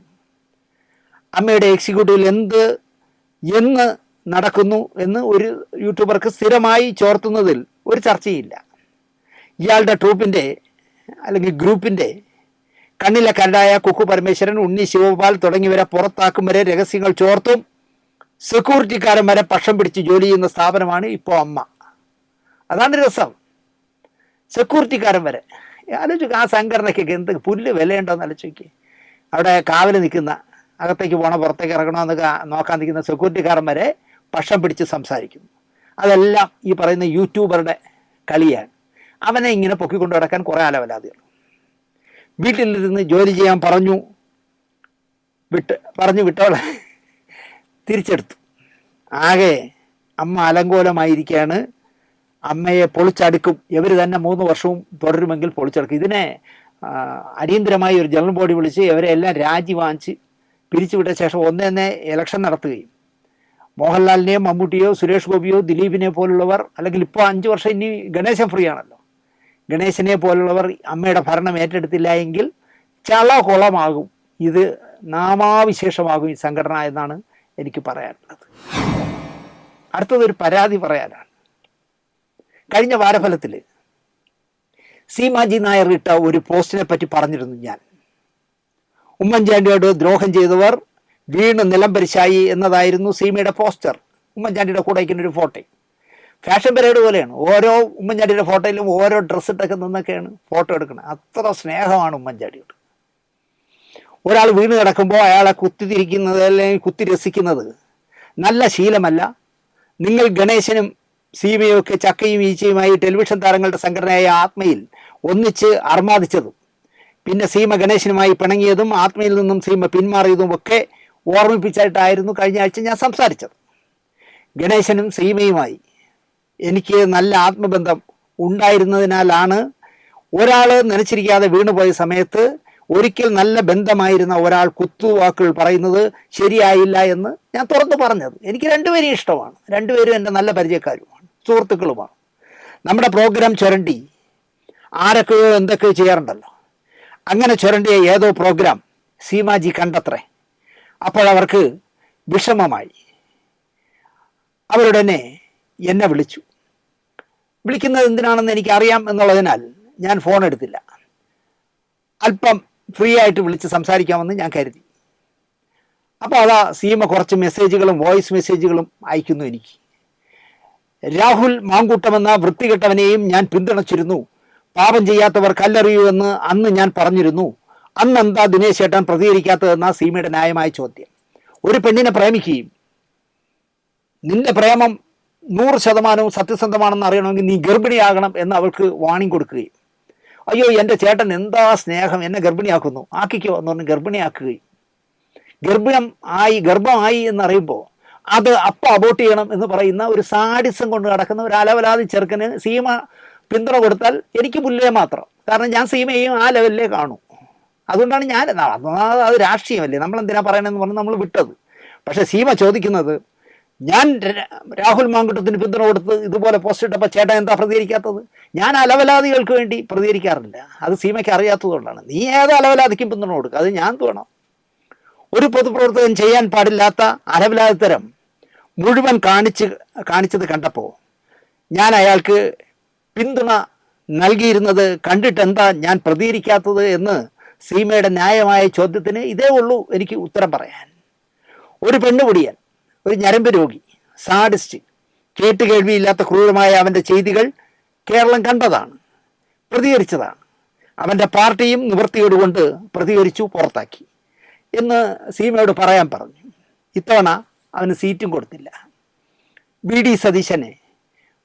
അമ്മയുടെ എക്സിക്യൂട്ടീവിൽ എന്ന് നടക്കുന്നു എന്ന് ഒരു യൂട്യൂബർക്ക് സ്ഥിരമായി ചോർത്തുന്നതിൽ ഒരു ചർച്ചയില്ല. ഇയാളുടെ ട്രൂപ്പിൻ്റെ അല്ലെങ്കിൽ ഗ്രൂപ്പിൻ്റെ കണ്ണിലെ കരടായ കുക്കു പരമേശ്വരൻ, ഉണ്ണി ശിവപാൽ തുടങ്ങിയവരെ പുറത്താക്കും വരെ രഹസ്യങ്ങൾ ചോർത്തും സെക്യൂരിറ്റിക്കാരൻ വരെ പക്ഷം പിടിച്ച് ജോലി ചെയ്യുന്ന സ്ഥാപനമാണ് ഇപ്പോൾ അമ്മ. അതാണ് രസം. സെക്യൂരിറ്റിക്കാരൻ വരെ ആലോചിക്കുക. ആ സംഘടനയ്ക്കൊക്കെ എന്ത് പുല്ല് വിലയുണ്ടോയെന്ന് ആലോചിക്കുക. അവിടെ കാവൽ നിൽക്കുന്ന, അകത്തേക്ക് പോകണോ പുറത്തേക്ക് ഇറങ്ങണമെന്നൊക്കെ നോക്കാൻ നിൽക്കുന്ന സെക്യൂരിറ്റിക്കാരൻ വരെ പക്ഷം പിടിച്ച് സംസാരിക്കുന്നു. അതെല്ലാം ഈ പറയുന്ന യൂട്യൂബറുടെ കളിയാണ്. അവനെ ഇങ്ങനെ പൊക്കിക്കൊണ്ട് കിടക്കാൻ കുറേ അലവലാദികൾ. വീട്ടിലിരുന്ന് ജോലി ചെയ്യാൻ പറഞ്ഞു വിട്ടവളെ തിരിച്ചെടുത്തു. ആകെ അമ്മ അലങ്കോലമായിരിക്കുകയാണ്. അമ്മയെ പൊളിച്ചടുക്കും. ഇവർ തന്നെ 3 വർഷവും തുടരുമെങ്കിൽ പൊളിച്ചടുക്കും. ഇതിനെ അടിയന്തരമായി ഒരു ജനറൽ ബോഡി വിളിച്ച് ഇവരെ എല്ലാം രാജി വാങ്ങിച്ച് പിരിച്ചുവിട്ട ശേഷം ഒന്നേ ഇലക്ഷൻ നടത്തുകയും മോഹൻലാലിനെയോ മമ്മൂട്ടിയോ സുരേഷ് ഗോപിയോ ദിലീപിനെ പോലുള്ളവർ, അല്ലെങ്കിൽ ഇപ്പോൾ 5 വർഷം ഇനി ഗണേശൻ ഫ്രീ ആണല്ലോ, ഗണേശനെ പോലുള്ളവർ അമ്മയുടെ ഭരണം ഏറ്റെടുത്തില്ല എങ്കിൽ ചളകുളമാകും, ഇത് നാമാവിശേഷമാകും ഈ സംഘടന എന്നാണ് എനിക്ക് പറയാനുള്ളത്. അടുത്തതൊരു പരാതി പറയാനാണ്. കഴിഞ്ഞ വാരഫലത്തിൽ സീമാജി നായർ ഇട്ട ഒരു പോസ്റ്റിനെ പറ്റി പറഞ്ഞിരുന്നു ഞാൻ. ഉമ്മൻചാണ്ടിയോട് ദ്രോഹം ചെയ്തവർ വീണ് നിലംപരിശായി എന്നതായിരുന്നു സീമയുടെ പോസ്റ്റർ. ഉമ്മൻചാണ്ടിയുടെ കൂടെ വയ്ക്കുന്നൊരു ഫോട്ടോ, ഫാഷൻ പരേഡ് പോലെയാണ്. ഓരോ ഉമ്മൻചാണ്ടിയുടെ ഫോട്ടോയിലും ഓരോ ഡ്രസ്സ് ഇട്ടൊക്കെ നിന്നൊക്കെയാണ് ഫോട്ടോ എടുക്കുന്നത്. അത്ര സ്നേഹമാണ് ഉമ്മൻചാണ്ടിയോട്. ഒരാൾ വീണ് കിടക്കുമ്പോൾ അയാളെ കുത്തിത്തിരിക്കുന്നത് അല്ലെങ്കിൽ കുത്തി രസിക്കുന്നത് നല്ല ശീലമല്ല. നിങ്ങൾ ഗണേശനും സീമയും ഒക്കെ ചക്കയും ഈച്ചയുമായി ടെലിവിഷൻ താരങ്ങളുടെ സംഘടനയായ ആത്മയിൽ ഒന്നിച്ച് അർമാദിച്ചതും പിന്നെ സീമ ഗണേശനുമായി പിണങ്ങിയതും ആത്മയിൽ നിന്നും സീമ പിന്മാറിയതും ഒക്കെ ഓർമ്മിപ്പിച്ചായിട്ടായിരുന്നു കഴിഞ്ഞ ആഴ്ച ഞാൻ സംസാരിച്ചത്. ഗണേശനും സീമയുമായി എനിക്ക് നല്ല ആത്മബന്ധം ഉണ്ടായിരുന്നതിനാലാണ് ഒരാൾ നനച്ചിരിക്കാതെ വീണുപോയ സമയത്ത് ഒരിക്കൽ നല്ല ബന്ധമായിരുന്ന ഒരാൾ കുത്തുവാക്കുകൾ പറയുന്നത് ശരിയായില്ല എന്ന് ഞാൻ തുറന്നു പറഞ്ഞത്. എനിക്ക് രണ്ടുപേരെയും ഇഷ്ടമാണ്, രണ്ടുപേരും എൻ്റെ നല്ല പരിചയക്കാരുമാണ്, സുഹൃത്തുക്കളുമാണ്. നമ്മുടെ പ്രോഗ്രാം ചുരണ്ടി ആരൊക്കെയോ എന്തൊക്കെയോ ചെയ്യാറുണ്ടല്ലോ. അങ്ങനെ ചുരണ്ടിയ ഏതോ പ്രോഗ്രാം സീമാജി കണ്ടത്രേ. അപ്പോഴവർക്ക് വിഷമമായി. അവരുടനെ എന്നെ വിളിച്ചു. വിളിക്കുന്നത് എന്തിനാണെന്ന് എനിക്കറിയാം എന്നുള്ളതിനാൽ ഞാൻ ഫോൺ എടുത്തില്ല. അല്പം ഫ്രീ ആയിട്ട് വിളിച്ച് സംസാരിക്കാമെന്ന് ഞാൻ കരുതി. അപ്പോൾ അതാ സീമ കുറച്ച് മെസ്സേജുകളും വോയിസ് മെസ്സേജുകളും അയക്കുന്നു എനിക്ക്. രാഹുൽ മാങ്കൂട്ടമെന്ന വൃത്തികെട്ടവനെയും ഞാൻ പിന്തുണച്ചിരുന്നു. പാപം ചെയ്യാത്തവർ കല്ലെറിയൂ എന്ന് അന്ന് ഞാൻ പറഞ്ഞിരുന്നു. അന്നെന്താ ദിനേശ് ചേട്ടൻ പ്രതികരിക്കാത്തതെന്ന സീമയുടെ ന്യായമായ ചോദ്യം. ഒരു പെണ്ണിനെ പ്രേമിക്കുകയും നിന്റെ പ്രേമം 100% സത്യസന്ധമാണെന്ന് അറിയണമെങ്കിൽ നീ ഗർഭിണിയാകണം എന്ന് അവൾക്ക് വാണിംഗ് കൊടുക്കുകയും, അയ്യോ എൻ്റെ ചേട്ടൻ എന്താ സ്നേഹം, എന്നെ ഗർഭിണിയാക്കുന്നു, ആക്കിക്കോ എന്ന് പറഞ്ഞ് ഗർഭിണിയാക്കുകയും, ഗർഭമായി എന്നറിയുമ്പോൾ അത് അബോട്ട് ചെയ്യണം എന്ന് പറയുന്ന ഒരു സാഡിസം കൊണ്ട് നടക്കുന്ന ഒരു അലവലാതി ചെറുക്കന് സീമ പിന്തുണ കൊടുത്താൽ എനിക്ക് പുല്ലേ മാത്രം. കാരണം ഞാൻ സീമയെയും ആ ലെവലിലേ കാണൂ. അതുകൊണ്ടാണ് ഞാൻ, അത് രാഷ്ട്രീയമല്ലേ, നമ്മളെന്തിനാ പറയണമെന്ന് പറഞ്ഞ് നമ്മൾ വിട്ടത്. പക്ഷേ സീമ ചോദിക്കുന്നത്, ഞാൻ രാഹുൽ മാങ്കുട്ടത്തിന് പിന്തുണ കൊടുത്ത് ഇതുപോലെ പോസ്റ്റ് ഇട്ടപ്പോൾ ചേട്ടൻ എന്താ പ്രതികരിക്കാത്തത്? ഞാൻ അലവലാദികൾക്ക് വേണ്ടി പ്രതികരിക്കാറില്ല, അത് സീമയ്ക്ക് അറിയാത്തതുകൊണ്ടാണ്. നീ ഏത് അലവലാദിക്കും പിന്തുണ കൊടുക്കുക, അത് ഞാൻ വേണം. ഒരു പൊതുപ്രവർത്തകൻ ചെയ്യാൻ പാടില്ലാത്ത അലവലാദിത്തരം മുഴുവൻ കാണിച്ചത് കണ്ടപ്പോൾ ഞാൻ അയാൾക്ക് പിന്തുണ നൽകിയിരുന്നത് കണ്ടിട്ട് എന്താ ഞാൻ പ്രതികരിക്കാത്തത് എന്ന് സീമയുടെ ന്യായമായ ചോദ്യത്തിന് ഇതേ ഉള്ളൂ എനിക്ക് ഉത്തരം പറയാൻ. ഒരു പെണ്ണുപിടിയൻ, ഒരു ഞരമ്പ് രോഗി, സാഡിസ്റ്റ്, കേട്ടുകേൾവിയില്ലാത്ത ക്രൂരമായ അവൻ്റെ ചെയ്തികൾ കേരളം കണ്ടതാണ്, പ്രതികരിച്ചതാണ്. അവൻ്റെ പാർട്ടിയും നിവൃത്തിയോടുകൊണ്ട് പ്രതികരിച്ചു, പുറത്താക്കി. എന്ന് സീമയോട് പറയാൻ പറഞ്ഞു. ഇത്തവണ അവന് സീറ്റും കൊടുത്തില്ല. വി ഡി സതീശനെ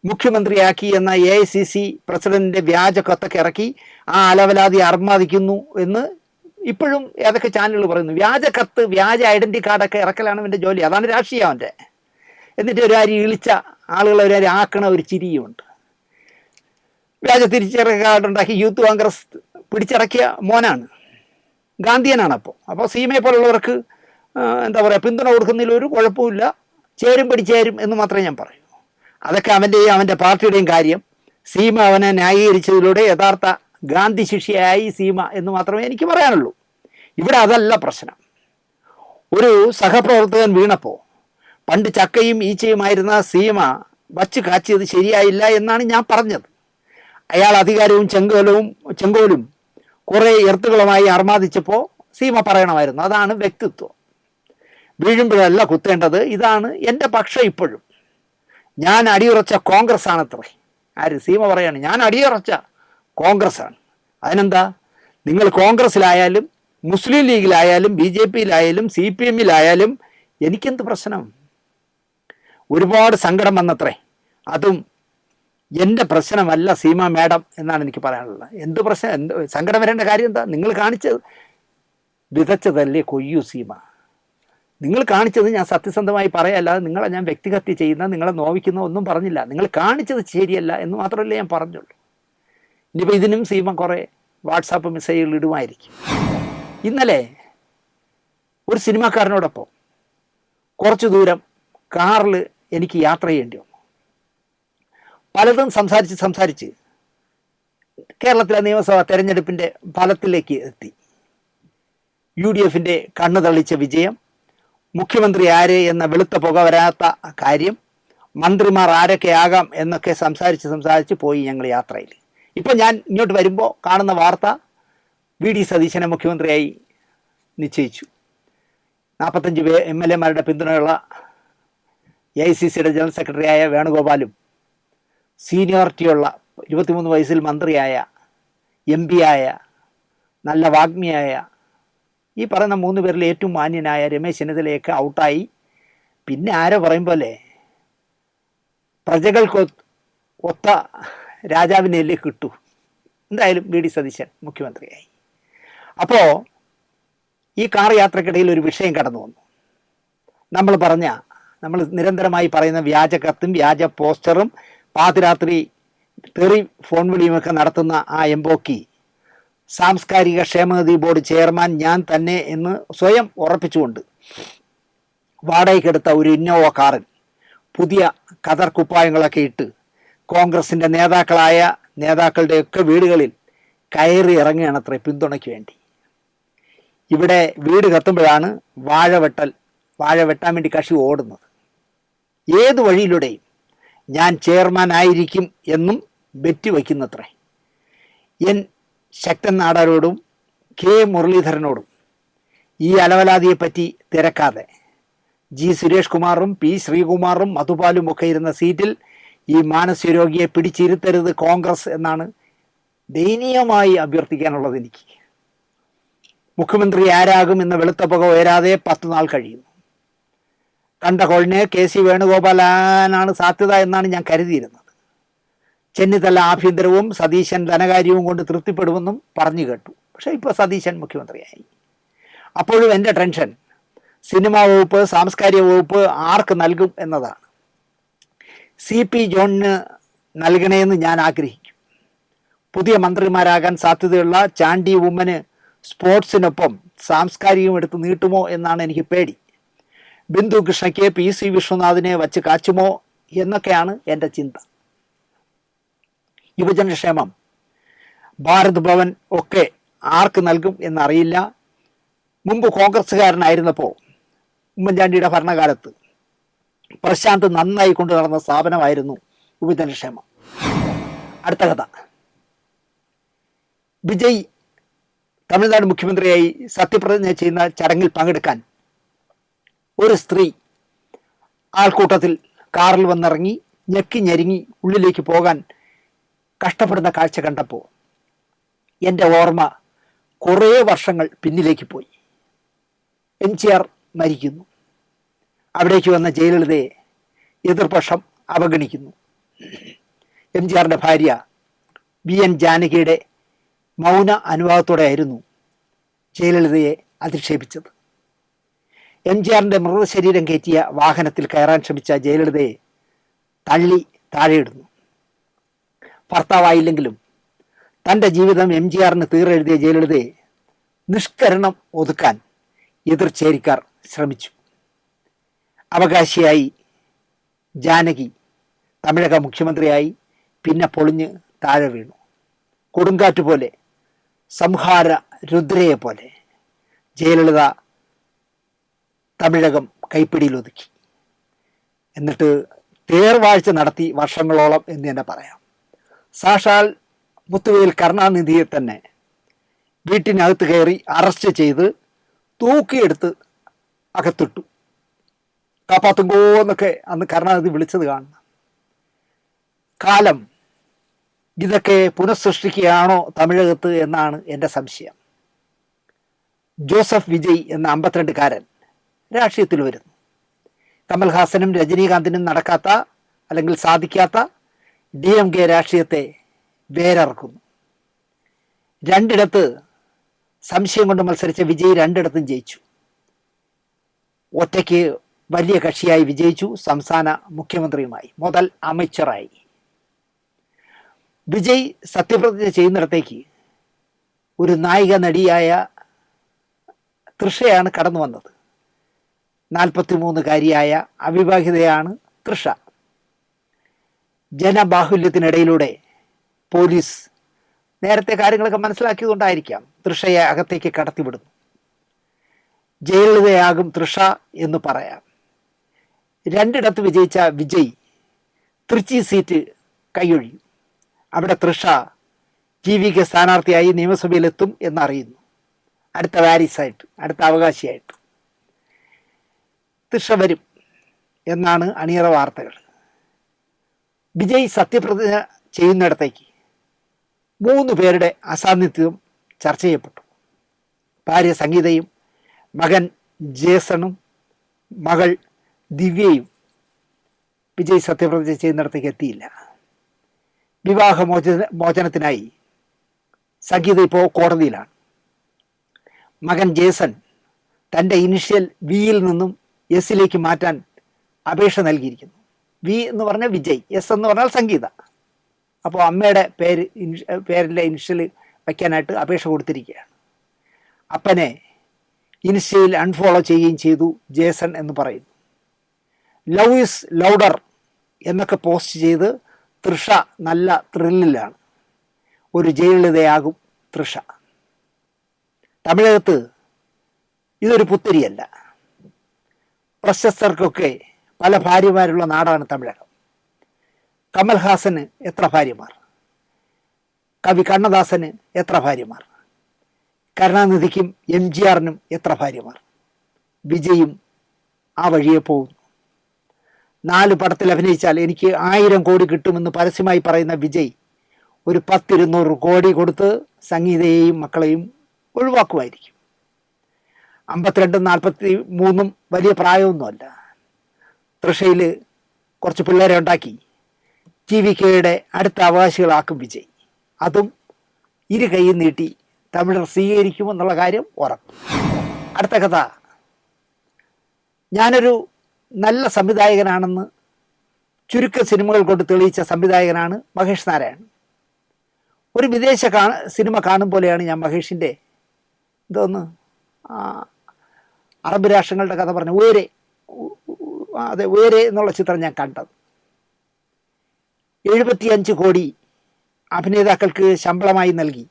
മുഖ്യമന്ത്രിയാക്കി എന്ന AICC പ്രസിഡന്റിന്റെ വ്യാജ കത്തൊക്കെ ഇറക്കി ആ അലവലാതി അർമാദിക്കുന്നു എന്ന് ഇപ്പോഴും ഏതൊക്കെ ചാനലുകൾ പറയുന്നു. വ്യാജ കത്ത്, വ്യാജ ഐഡന്റിറ്റി കാർഡൊക്കെ ഇറക്കലാണ് അവൻ്റെ ജോലി. അതാണ് രാഷ്ട്രീയം അവൻ്റെ. എന്നിട്ട് ഒരു അരി ഇളിച്ച ആളുകളെ ഒരു അരി ആക്കണ ഒരു ചിരിയുമുണ്ട്. വ്യാജ തിരിച്ചറിയൽ കാർഡുണ്ടാക്കി യൂത്ത് കോൺഗ്രസ് പിടിച്ചിറക്കിയ മോനാണ്, ഗാന്ധിയനാണ്. അപ്പോൾ സീമയെ പോലുള്ളവർക്ക് എന്താ പറയുക, പിന്തുണ കൊടുക്കുന്നതിൽ ഒരു കുഴപ്പമില്ല. ചേരും പിടിച്ചേരും എന്ന് മാത്രമേ ഞാൻ പറയൂ. അതൊക്കെ അവൻ്റെയും അവൻ്റെ പാർട്ടിയുടെയും കാര്യം. സീമ അവനെ ന്യായീകരിച്ചതിലൂടെ യഥാർത്ഥ ഗാന്ധി ശിഷ്യയായി സീമ എന്ന് മാത്രമേ എനിക്ക് പറയാനുള്ളൂ. ഇവിടെ അതല്ല പ്രശ്നം. ഒരു സഹപ്രവർത്തകൻ വീണപ്പോൾ പണ്ട് ചക്കയും ഈച്ചയുമായിരുന്ന സീമ വച്ച് കാച്ചിയത് ശരിയായില്ല എന്നാണ് ഞാൻ പറഞ്ഞത്. അയാൾ അധികാരവും ചെങ്കോലും കുറേ എർത്തുകളുമായി അർമാദിച്ചപ്പോൾ സീമ പറയണമായിരുന്നു. അതാണ് വ്യക്തിത്വം. വീഴുമ്പോഴല്ല കുത്തേണ്ടത്. ഇതാണ് എൻ്റെ പക്ഷം. ഇപ്പോഴും ഞാൻ അടിയുറച്ച കോൺഗ്രസ് ആണത്രേ. ആര്? സീമ പറയാണ് ഞാൻ അടിയുറച്ച കോൺഗ്രസ് ആണ്. അതിനെന്താ, നിങ്ങൾ കോൺഗ്രസ്സിലായാലും മുസ്ലിം ലീഗിലായാലും BJPയിലായാലും CPMലായാലും എനിക്കെന്ത് പ്രശ്നം? ഒരുപാട് സങ്കടം വന്നത്രേ. അതും എൻ്റെ പ്രശ്നമല്ല സീമ മാഡം എന്നാണ് എനിക്ക് പറയാനുള്ളത്. എന്ത് പ്രശ്നം, എന്ത് സങ്കടം വരേണ്ട കാര്യം എന്താ? നിങ്ങൾ കാണിച്ചത് വിതച്ചതല്ലേ കൊയ്യൂ സീമ. നിങ്ങൾ കാണിച്ചത് ഞാൻ സത്യസന്ധമായി പറയല്ലാതെ നിങ്ങളെ ഞാൻ വ്യക്തിഹത്യ ചെയ്യുന്ന, നിങ്ങളെ നോവിക്കുന്ന ഒന്നും പറഞ്ഞില്ല. നിങ്ങൾ കാണിച്ചത് ശരിയല്ല എന്ന് മാത്രമല്ലേ ഞാൻ പറഞ്ഞുള്ളൂ. ഇനിയിപ്പോൾ ഇതിനും സീമ കുറേ വാട്സാപ്പ് മെസ്സേജുകൾ ഇടുമായിരിക്കും. ഇന്നലെ ഒരു സിനിമാക്കാരനോടൊപ്പം കുറച്ച് ദൂരം കാറിൽ എനിക്ക് യാത്ര ചെയ്യേണ്ടി വന്നു. പലതും സംസാരിച്ച് കേരളത്തിലെ നിയമസഭാ തെരഞ്ഞെടുപ്പിൻ്റെ ഫലത്തിലേക്ക് എത്തി. UDFൻ്റെ കണ്ണു തള്ളിച്ച വിജയം, മുഖ്യമന്ത്രി ആര് എന്ന വെളുത്ത പുക വരാത്ത കാര്യം, മന്ത്രിമാർ ആരൊക്കെ ആകാം എന്നൊക്കെ സംസാരിച്ച് പോയി ഞങ്ങൾ യാത്രയിൽ. ഇപ്പം ഞാൻ ഇങ്ങോട്ട് വരുമ്പോൾ കാണുന്ന വാർത്ത VD സതീശനെ മുഖ്യമന്ത്രിയായി നിശ്ചയിച്ചു. 45 MLA പിന്തുണയുള്ള AICCയുടെ ജനറൽ സെക്രട്ടറിയായ വേണുഗോപാലും സീനിയോറിറ്റിയുള്ള 23 വയസ്സിൽ മന്ത്രിയായ MP ആയ നല്ല വാഗ്മിയായ ഈ പറയുന്ന 3 പേരിൽ ഏറ്റവും മാന്യനായ രമേശ് ചെന്നിത്തലയൊക്കെ ഔട്ടായി. പിന്നെ ആരോ പറയും പോലെ പ്രജകൾക്ക് ഒത്ത രാജാവിനെയല്ലേ കിട്ടൂ. എന്തായാലും VD സതീശൻ മുഖ്യമന്ത്രിയായി. അപ്പോൾ ഈ കാർ യാത്രക്കിടയിൽ ഒരു വിഷയം കടന്നു വന്നു. നമ്മൾ നിരന്തരമായി പറയുന്ന വ്യാജ കത്തും വ്യാജ പോസ്റ്ററും പാതിരാത്രി തെറി ഫോൺ വിളിയുമൊക്കെ നടത്തുന്ന ആ എംബോക്കി സാംസ്കാരിക ക്ഷേമനിധി ബോർഡ് ചെയർമാൻ ഞാൻ തന്നെ എന്ന് സ്വയം ഉറപ്പിച്ചുകൊണ്ട് വാടകയ്ക്കെടുത്ത ഒരു ഇന്നോവ കാറിൽ പുതിയ കതർ കുപ്പായങ്ങളൊക്കെ ഇട്ട് കോൺഗ്രസിൻ്റെ നേതാക്കളുടെയൊക്കെ വീടുകളിൽ കയറി ഇറങ്ങുകയാണ് അത്ര പിന്തുണയ്ക്ക് വേണ്ടി. ഇവിടെ വീട് കത്തുമ്പോഴാണ് വാഴ വെട്ടാൻ വേണ്ടി കക്ഷി ഓടുന്നത്. ഏത് വഴിയിലൂടെയും ഞാൻ ചെയർമാൻ ആയിരിക്കും എന്നും ബെറ്റ് വയ്ക്കുന്നത്രേ. എൻ ശക്തൻ നാടാരോടും K മുരളീധരനോടും ഈ അലവലാതിയെപ്പറ്റി തിരക്കാതെ G സുരേഷ് കുമാറും P ശ്രീകുമാറും മധുപാലും ഒക്കെ ഇരുന്ന സീറ്റിൽ ഈ മാനസികരോഗിയെ പിടിച്ചിരുത്തരുത് കോൺഗ്രസ് എന്നാണ് ദയനീയമായി അഭ്യർത്ഥിക്കാനുള്ളത് എനിക്ക്. മുഖ്യമന്ത്രി ആരാകും എന്ന വെളുത്ത പുക ഉയരാതെ 10 നാൾ കഴിയുന്നു. കണ്ട കോളിന് KC വേണുഗോപാലാണ് സാധ്യത എന്നാണ് ഞാൻ കരുതിയിരുന്നത്. ചെന്നിത്തല ആഭ്യന്തരവും സതീശൻ ധനകാര്യവും കൊണ്ട് തൃപ്തിപ്പെടുമെന്നും പറഞ്ഞു കേട്ടു. പക്ഷേ ഇപ്പോൾ സതീശൻ മുഖ്യമന്ത്രിയായി. അപ്പോഴും എൻ്റെ ടെൻഷൻ സിനിമാ വകുപ്പ്, സാംസ്കാരിക വകുപ്പ് ആർക്ക് നൽകും എന്നതാണ്. CP ജോണിന് നൽകണമെന്ന് ഞാൻ ആഗ്രഹിക്കും. പുതിയ മന്ത്രിമാരാകാൻ സാധ്യതയുള്ള ചാണ്ടി ഉമ്മന് സ്പോർട്സിനൊപ്പം സാംസ്കാരികം എടുത്ത് നീട്ടുമോ എന്നാണ് എനിക്ക് പേടി. ബിന്ദു കൃഷ്ണയ്ക്ക് PC വിശ്വനാഥിനെ വച്ച് കാച്ചുമോ എന്നൊക്കെയാണ് എൻ്റെ ചിന്ത. യുവജനക്ഷേമം, ഭാരത് ഭവൻ ഒക്കെ ആർക്ക് നൽകും എന്നറിയില്ല. മുമ്പ് കോൺഗ്രസ്സുകാരനായിരുന്നപ്പോൾ ഉമ്മൻചാണ്ടിയുടെ ഭരണകാലത്ത് പ്രശാന്ത് നന്നായി കൊണ്ടു നടന്ന സ്ഥാപനമായിരുന്നു യുവജനക്ഷേമം. അടുത്ത കഥ. വിജയ് തമിഴ്നാട് മുഖ്യമന്ത്രിയായി സത്യപ്രതിജ്ഞ ചെയ്യുന്ന ചടങ്ങിൽ പങ്കെടുക്കാൻ ഒരു സ്ത്രീ ആൾക്കൂട്ടത്തിൽ കാറിൽ വന്നിറങ്ങി ഞെക്കി ഞെരുങ്ങി ഉള്ളിലേക്ക് പോകാൻ കഷ്ടപ്പെടുന്ന കാഴ്ച കണ്ടപ്പോൾ എൻ്റെ ഓർമ്മ കുറേ വർഷങ്ങൾ പിന്നിലേക്ക് പോയി. MGR മരിക്കുന്നു. അവിടേക്ക് വന്ന ജയലളിതയെ എതിർപക്ഷം അവഗണിക്കുന്നു. MGRന്റെ ഭാര്യ VN ജാനകിയുടെ മൗന അനുവാദത്തോടെയായിരുന്നു ജയലളിതയെ അധിക്ഷേപിച്ചത്. MGRന്റെ മൃതശരീരം കയറ്റിയ വാഹനത്തിൽ കയറാൻ ശ്രമിച്ച ജയലളിതയെ തള്ളി താഴെയിടുന്നു. ഭർത്താവായില്ലെങ്കിലും തൻ്റെ ജീവിതം MGRന് തീരെഴുതിയ ജയലളിതയെ നിഷ്കരണം ഒതുക്കാൻ എതിർചേരിക്കാർ ശ്രമിച്ചു. അവകാശിയായി ജാനകി തമിഴക മുഖ്യമന്ത്രിയായി, പിന്നെ പൊളിഞ്ഞ് താഴെ വീണു. കൊടുങ്കാറ്റ് പോലെ, സംഹാര രുദ്രയെ പോലെ ജയലളിത തമിഴകം കൈപ്പിടിയിലൊതുക്കി. എന്നിട്ട് തേർവാഴ്ച നടത്തി വർഷങ്ങളോളം എന്ന് തന്നെ പറയാം. സാക്ഷാൽ മുത്തുവേൽ കരുണാനിധിയെ തന്നെ വീട്ടിനകത്ത് കയറി അറസ്റ്റ് ചെയ്ത് തൂക്കിയെടുത്ത് അകത്തിട്ടു. കാപ്പാത്തുങ്കോ എന്നൊക്കെ അന്ന് കരുണാനിധി വിളിച്ചത് കാണണം. കാലം ഇതൊക്കെ പുനഃസൃഷ്ടിക്കുകയാണോ തമിഴകത്ത് എന്നാണ് എൻ്റെ സംശയം. ജോസഫ് വിജയ് എന്ന 52കാരൻ രാഷ്ട്രീയത്തിൽ വരുന്നു. കമൽഹാസനും രജനീകാന്തിനും നടക്കാത്ത അല്ലെങ്കിൽ സാധിക്കാത്ത DMK രാഷ്ട്രീയത്തെ വേരറക്കുന്നു. രണ്ടിടത്ത് സംശയം കൊണ്ട് മത്സരിച്ച വിജയ് രണ്ടിടത്തും ജയിച്ചു. ഒറ്റയ്ക്ക് വലിയ കക്ഷിയായി വിജയിച്ചു. സംസ്ഥാന മുഖ്യമന്ത്രിയുമായി, മുതൽ അമേച്ചറായി. വിജയ് സത്യപ്രതിജ്ഞ ചെയ്യുന്നിടത്തേക്ക് ഒരു നായിക നടിയായ തൃഷയാണ് കടന്നു വന്നത്. 43കാരിയായ അവിവാഹിതയാണ് തൃഷ. ജനബാഹുല്യത്തിനിടയിലൂടെ പോലീസ് നേരത്തെ കാര്യങ്ങളൊക്കെ മനസ്സിലാക്കിയതുകൊണ്ടായിരിക്കാം തൃഷയെ അകത്തേക്ക് കടത്തിവിടുന്നു. ജയലളിതയാകും തൃഷ എന്ന് പറയാം. രണ്ടിടത്ത് വിജയിച്ച വിജയ് തൃച്ചി സീറ്റ് കൈയൊഴിയും. അവിടെ തൃഷ GVK സ്ഥാനാർത്ഥിയായി നിയമസഭയിലെത്തും എന്നറിയുന്നു. അടുത്ത വാരിസായിട്ട്, അടുത്ത അവകാശിയായിട്ട് തൃഷ വരും എന്നാണ് അണിയറ വാർത്തകൾ. വിജയ് സത്യപ്രതിജ്ഞ ചെയ്യുന്നിടത്തേക്ക് 3 പേരുടെ അസാന്നിധ്യം ചർച്ച ചെയ്യപ്പെട്ടു. ഭാര്യ സംഗീതയും മകൻ ജേസണും മകൾ ദിവ്യയും വിജയ് സത്യപ്രതിജ്ഞ ചെയ്യുന്നിടത്തേക്ക് എത്തിയില്ല. മോചനത്തിനായി സംഗീത ഇപ്പോൾ കോടതിയിലാണ്. മകൻ ജേസൺ തൻ്റെ ഇനിഷ്യൽ വിയിൽ നിന്നും എസിലേക്ക് മാറ്റാൻ അപേക്ഷ നൽകിയിരിക്കുന്നു. വി എന്ന് പറഞ്ഞാൽ വിജയ്, എസ് എന്ന് പറഞ്ഞാൽ സംഗീത. അപ്പോൾ അമ്മയുടെ പേരിലെ ഇനിഷ്യൽ വയ്ക്കാനായിട്ട് അപേക്ഷ കൊടുത്തിരിക്കുകയാണ്. അപ്പനെ ഇൻസ്റ്റയിൽ അൺഫോളോ ചെയ്യുകയും ചെയ്തു ജേസൺ എന്ന് പറയുന്നു. ലവ് ഈസ് ലൗഡർ എന്നൊക്കെ പോസ്റ്റ് ചെയ്ത് തൃഷ നല്ല ത്രില്ലിലാണ്. ഒരു ജയലളിതയാകും തൃഷ. തമിഴകത്ത് ഇതൊരു പുത്തരിയല്ല. പ്രശസ്തർക്കൊക്കെ പല ഭാര്യമാരുള്ള നാടാണ് തമിഴകം. കമൽഹാസന് എത്ര ഭാര്യമാർ, കവി കണ്ണദാസന് എത്ര ഭാര്യമാർ, കരുണാനിധിക്കും MGRനും എത്ര ഭാര്യമാർ. വിജയും ആ വഴിയെ പോകുന്നു. 4 പടത്തിൽ അഭിനയിച്ചാൽ എനിക്ക് 1000 കോടി കിട്ടുമെന്ന് പരസ്യമായി പറയുന്ന വിജയ് ഒരു 10-200 കോടി കൊടുത്ത് സംഗീതയെയും മക്കളെയും ഒഴിവാക്കുമായിരിക്കും. 52-43 വലിയ പ്രായമൊന്നുമല്ല. തൃഷയിൽ കുറച്ച് പിള്ളേരെ ഉണ്ടാക്കി GVKയുടെ അടുത്ത അവകാശികളാക്കും വിജയ്. അതും ഇരു കൈ നീട്ടി തമിഴർ സ്വീകരിക്കുമെന്നുള്ള കാര്യം ഉറപ്പ്. അടുത്ത കഥ, ഞാനൊരു നല്ല സംവിധായകനാണെന്ന് ചുരുക്ക സിനിമകൾ കൊണ്ട് തെളിയിച്ച സംവിധായകനാണ് മഹേഷ് നാരായൺ. ഒരു വിദേശ സിനിമ കാണും പോലെയാണ് ഞാൻ മഹേഷിൻ്റെ അറബ് രാഷ്ട്രങ്ങളുടെ കഥ പറഞ്ഞ ഉയരെ എന്നുള്ള ചിത്രം ഞാൻ കണ്ടത്. 75 കോടി അഭിനേതാക്കൾക്ക് ശമ്പളമായി നൽകി.